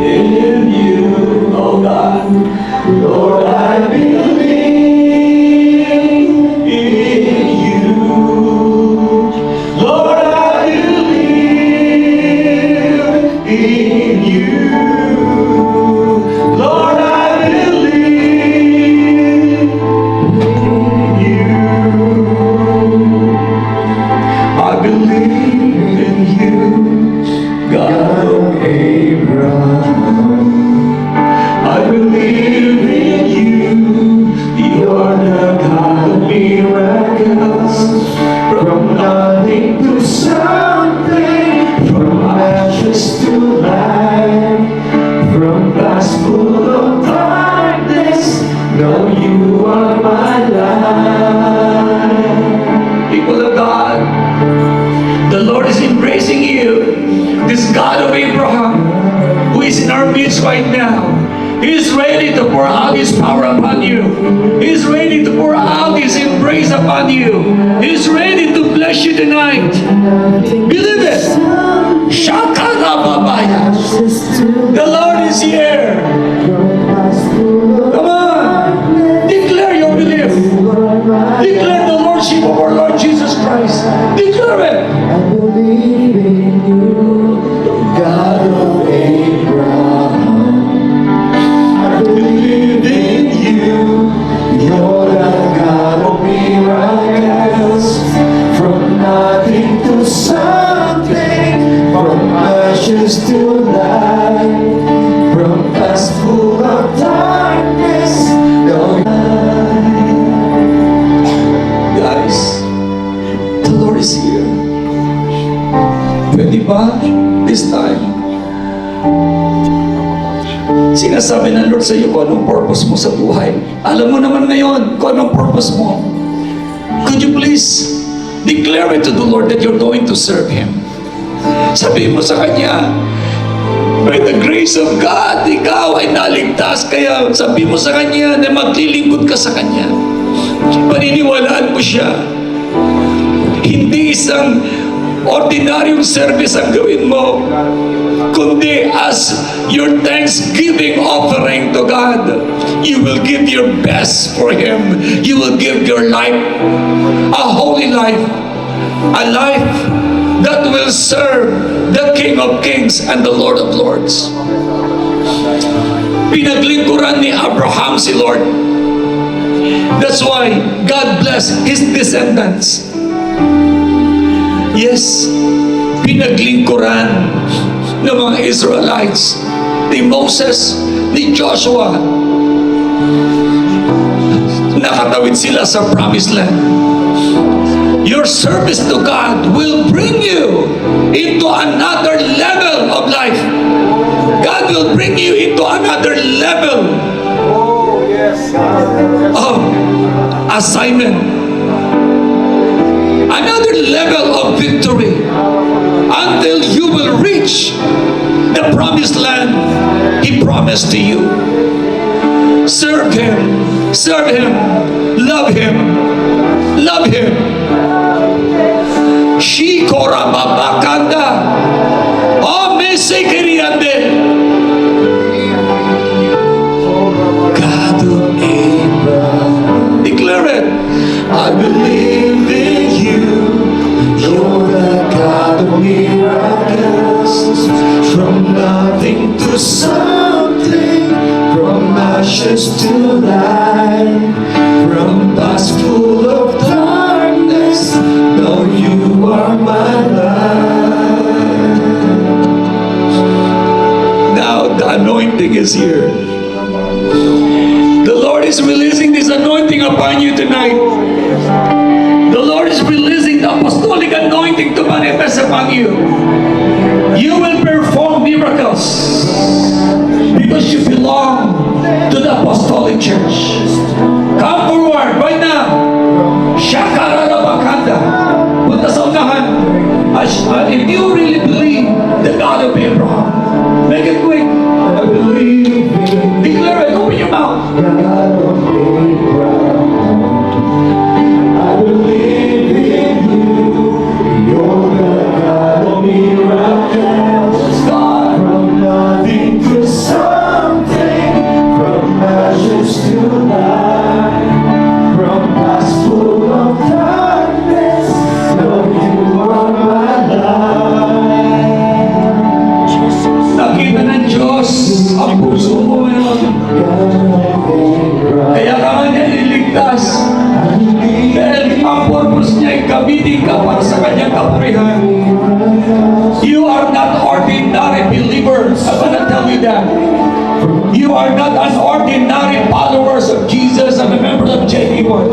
in You, oh God. Lord, I believe in You. Lord, I believe in You. Lord, I believe in You. I believe in You, God of Abraham. I believe in You. You're the God of miracles. From nothing to something, from ashes to light, from past full of darkness, now You are my light. People of God, the Lord is embracing you. This God of Abraham, who is in our midst right now, He is ready to pour out His power upon you. He is ready to pour out His embrace upon you. He is ready to bless you tonight. Believe it. Shakalababaya. The Lord is here. Come on. Declare your belief. Declare the Lordship of our Lord Jesus Christ. Declare it. I believe in You, God of Abraham. I believe in You. You're the God of miracles. From nothing to something, from ashes to light, from past full of darkness, no Guys, the Lord is here. Pwede ba this time? Sinasabi ng Lord sa iyo kung anong purpose mo sa buhay. Alam mo naman ngayon kung anong purpose mo. Could you please declare it to the Lord that you're going to serve Him? Sabihin mo sa Kanya, by the grace of God, ikaw ay naligtas. Kaya sabihin mo sa Kanya na maglilingkod ka sa Kanya. Paniniwalaan mo siya. Hindi isang ordinaryong service ang gawin mo, kundi as your thanksgiving offering to God. You will give your best for Him. You will give your life, a holy life, a life that will serve the King of Kings and the Lord of Lords. Pinaglingkuran ni Abraham si Lord. That's why God blessed his descendants. Yes, pinaglingkuran ng mga Israelites, ni Moses, ni Joshua. Nakatawid sila sa promised land. Your service to God will bring you into another level of life. God will bring you into another level of assignment, another level of victory, until you will reach the promised land He promised to you. Serve Him, love Him, love Him. Shikora babakanda, mesekeriande. God of Abraham, declare it. I believe in you. You're the God of miracles. From nothing to something, from ashes to light, from past full of darkness. No, you are my light. Now the anointing is here. The Lord is releasing this anointing upon you tonight. The Lord is releasing the apostolic anointing to manifest upon you. You will perform miracles because you belong to the apostolic church. Come forward right now. Shakarada Bakanda. Punta sa unahan. If you really believe the God of Abraham, make it quick. I believe in Declare it. Open your mouth. God of Abraham. I believe in you. You're the God of miracles. God. From nothing to something, from ashes to light, from past full of darkness. No, you are my light. Nakita ng Diyos ang puso mo ngayon. God of Abraham. Kaya ka nga niya niligtas. Dahil ang purpose niya ay gamitin ka para sa kanyang kapurihan. You are not ordinary believer. I'm gonna tell you that. You are not an ordinary followers of Jesus and a member of JD1.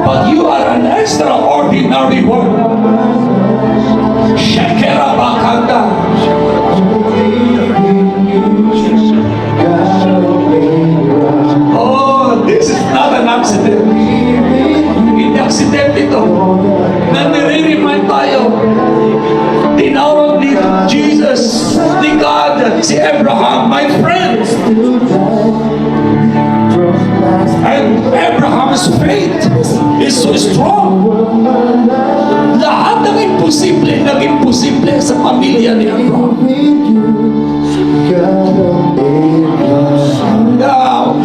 But you are an extraordinary one. Shekera Bakanda. Oh, this is not an accident. Hindi accident ito. Na nire-remind tayo. Tinawag ni Jesus, ni God, si Abraham, my friend. And Abraham's faith is so strong. Lahat ng imposible, naging posible sa pamilya ni Abraham. God of Abraham. Now,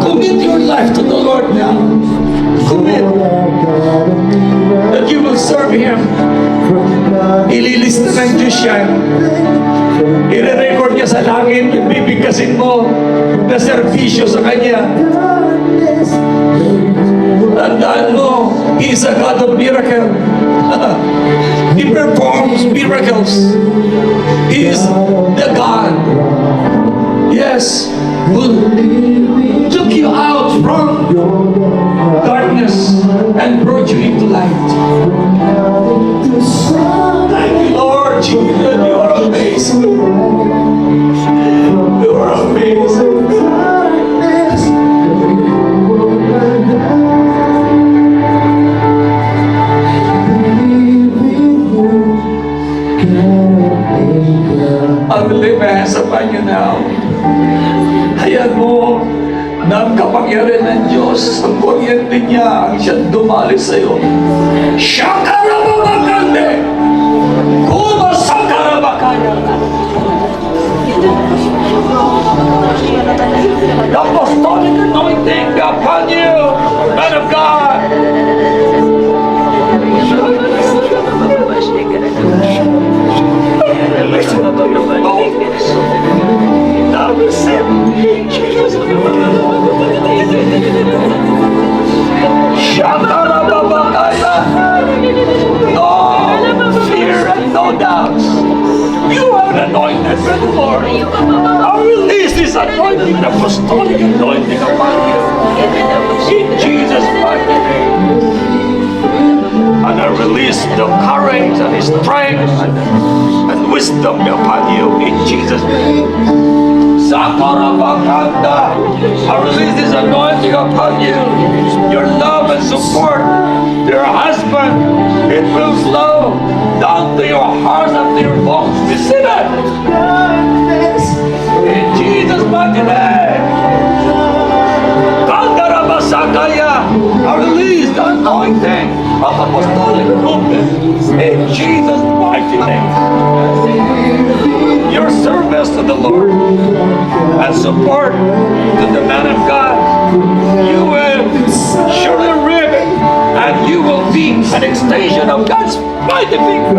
commit your life to the Lord now. Commit that you will serve Him. Ililista ng Diyos yan. I-record niya sa langit, bibigkasin mo na serbisyo sa Kanya. Tandaan mo, He is a God of miracle. He performs miracles. He is the God. Yes, who took you out from darkness and brought you into light. Thank you, Lord Jesus. You are amazing. You are amazing. I will lay my hands upon you now. Hayaan mo na ang kapangyarihan ng Diyos, ang kuryente niya, ang siyang dumali sa iyo. Shakarababakande! Kuma Sakarabakaya. The apostolic anointing be upon you, man of God. Listen to your boldness. Now receive Jesus. Shakarabakaya. No fear and no doubts. You are anointed by the Lord. I release this anointing, the apostolic anointing upon you. In Jesus' mighty name. And I release the courage and the strength and wisdom upon you in Jesus' name. Sakarabakanda. I release this anointing upon you. Your love and support, your husband, it will flow down to your hearts and to your bones. Receive it. In Jesus' mighty name. Kandarabasakaya. I release the anointing of apostolic movement in Jesus' mighty name. Your service to the Lord and support to the man of God, you will surely reap it, and you will be an extension of God's mighty finger.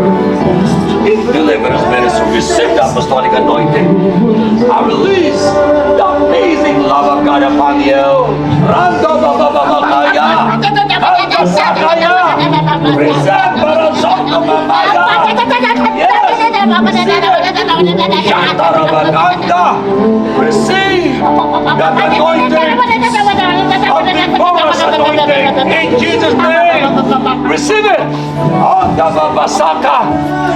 In deliverance ministry, receive the apostolic anointing. I release the amazing love of God upon you. Rando babababakaya. Sakaya. Present Barazonto Mamaya. Yes. Shatarabaganda. Receive the anointing of the Boras anointing in Jesus' name. Receive it. Basaka.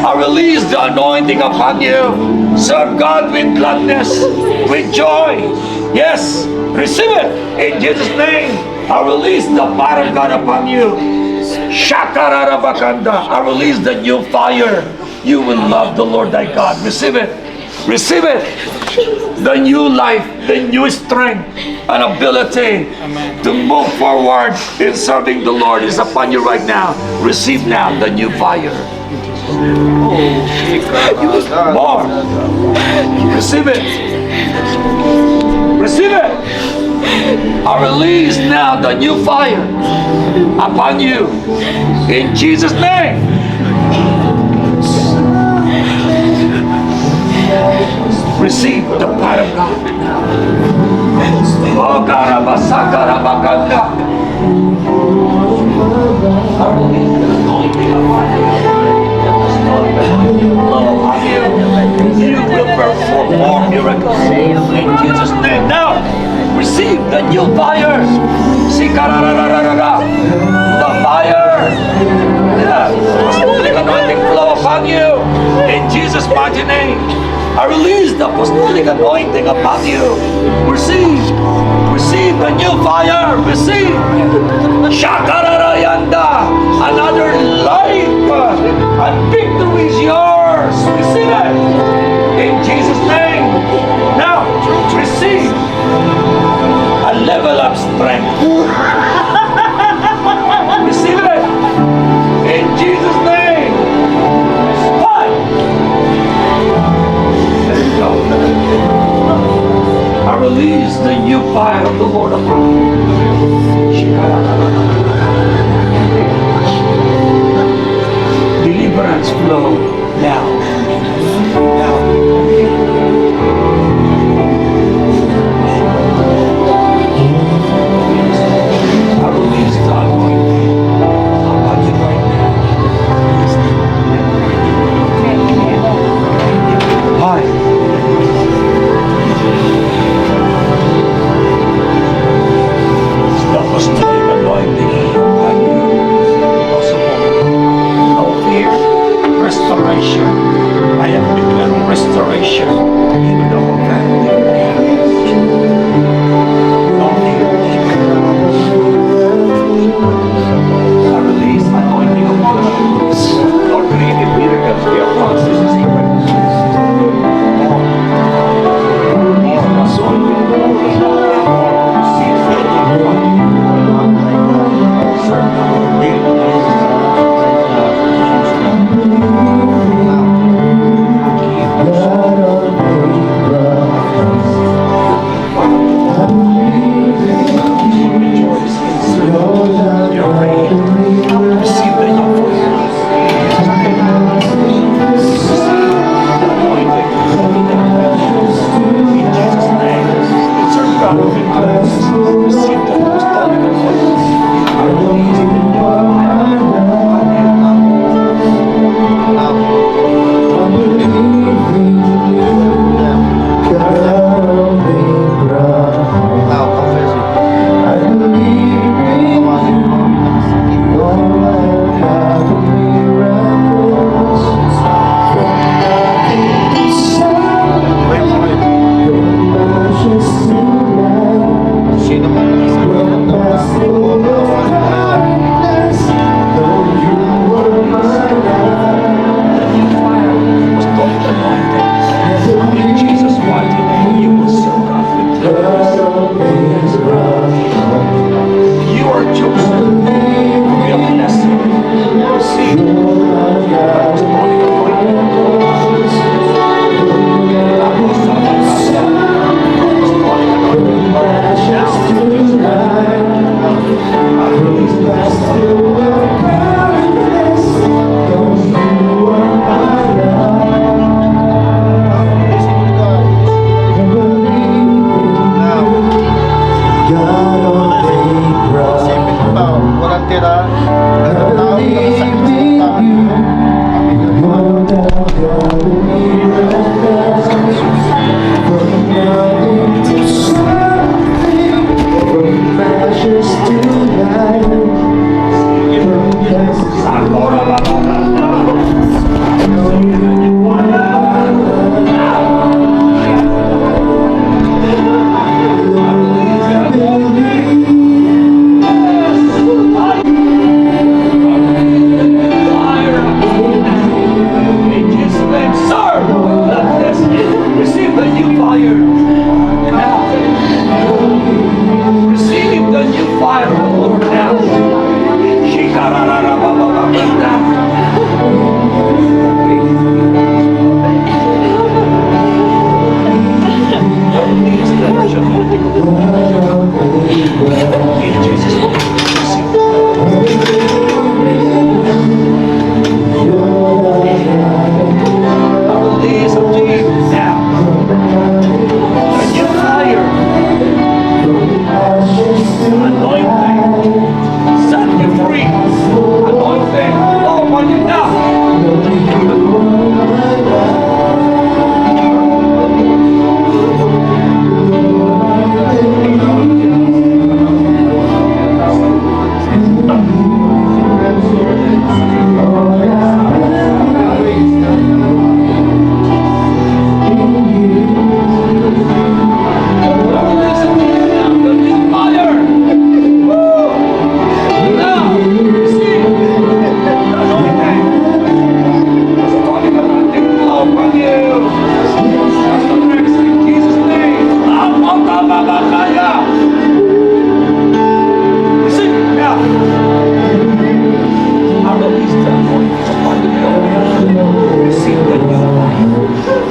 I release the anointing upon you. Serve God with gladness, with joy. Yes. Receive it in Jesus' name. I release the fire of God upon you. Shakarabakanda. I release the new fire. You will love the Lord thy God. Receive it. Receive it. The new life, the new strength and ability to move forward in serving the Lord is upon you right now. Receive now the new fire. More. Receive it. Receive it. I release now the new fire upon you in Jesus' name. Receive the power of God. Oh, Karabasakarabakanka. I release the anointing upon you. You will perform more miracles in Jesus' name. Now, receive the new fire. The fire. Apostolic anointing flow upon you in Jesus' mighty name. I release the apostolic anointing upon you. Receive. Receive the new fire. Receive. Shakararayanda. Another life and victory is yours. Receive it. In Jesus' name. Now, receive a level of strength. Receive it. In Jesus' name. One. I release the new fire of the Lord upon you. Deliverance flow now. Now. I release the anointing upon you right now. Hi. The apostolic anointing upon you. No fear. Restoration. I am declaring restoration in the whole family. No fear. I release anointing of God. Lord, creative miracles be upon this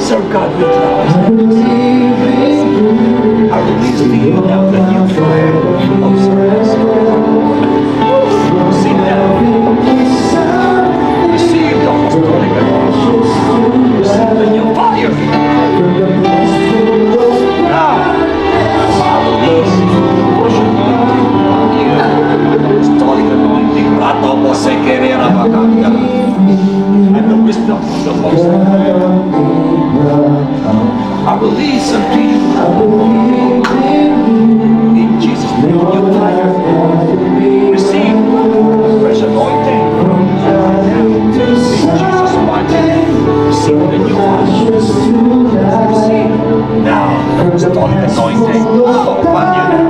serve God with love. I release to you now the new fire of service. Receive that. Receive the apostolic anointing. Receive the new fire. Now, I release worship anointing. Apostolic anointing. Rato mo se kerera bakanga. And the wisdom of the Most High. I release unto you in Jesus' name new fire. Receive fresh anointing. In Jesus' mighty name. Receive the new fire. Receive now apostolic anointing upon you now.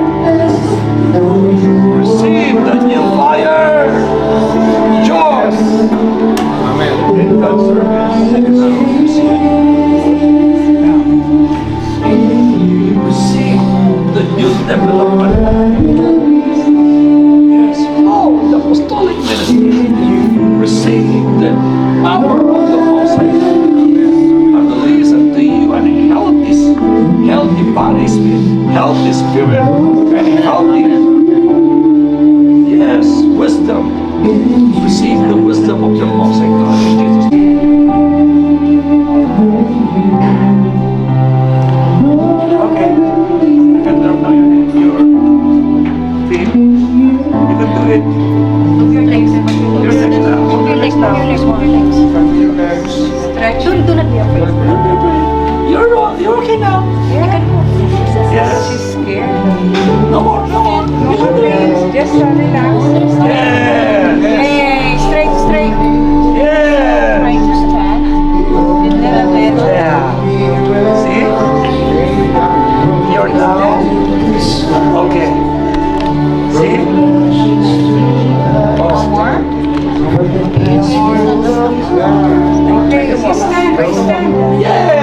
Receive the new fire. Yours. In God's service. Receive the new development. Yes, oh, the apostolic ministry. Receive the power of the Most High. I release unto you an healthy body, healthy spirit, and healthy, yes, wisdom. Receive the wisdom of the Most High God in Jesus' name. Okay. You can drop down your feet. You can do it. Move your legs. Move Your legs now. your legs. Move your legs. Stretch. Do not be afraid. You're okay now. You can move. Yes. She's scared. No more. You can do it. Just relax. Yes. Yay! Straight. Yes. Trying to stand. A little bit. Yeah. See? You're now. Okay. See? One more. Okay, stand. Stand. Yay!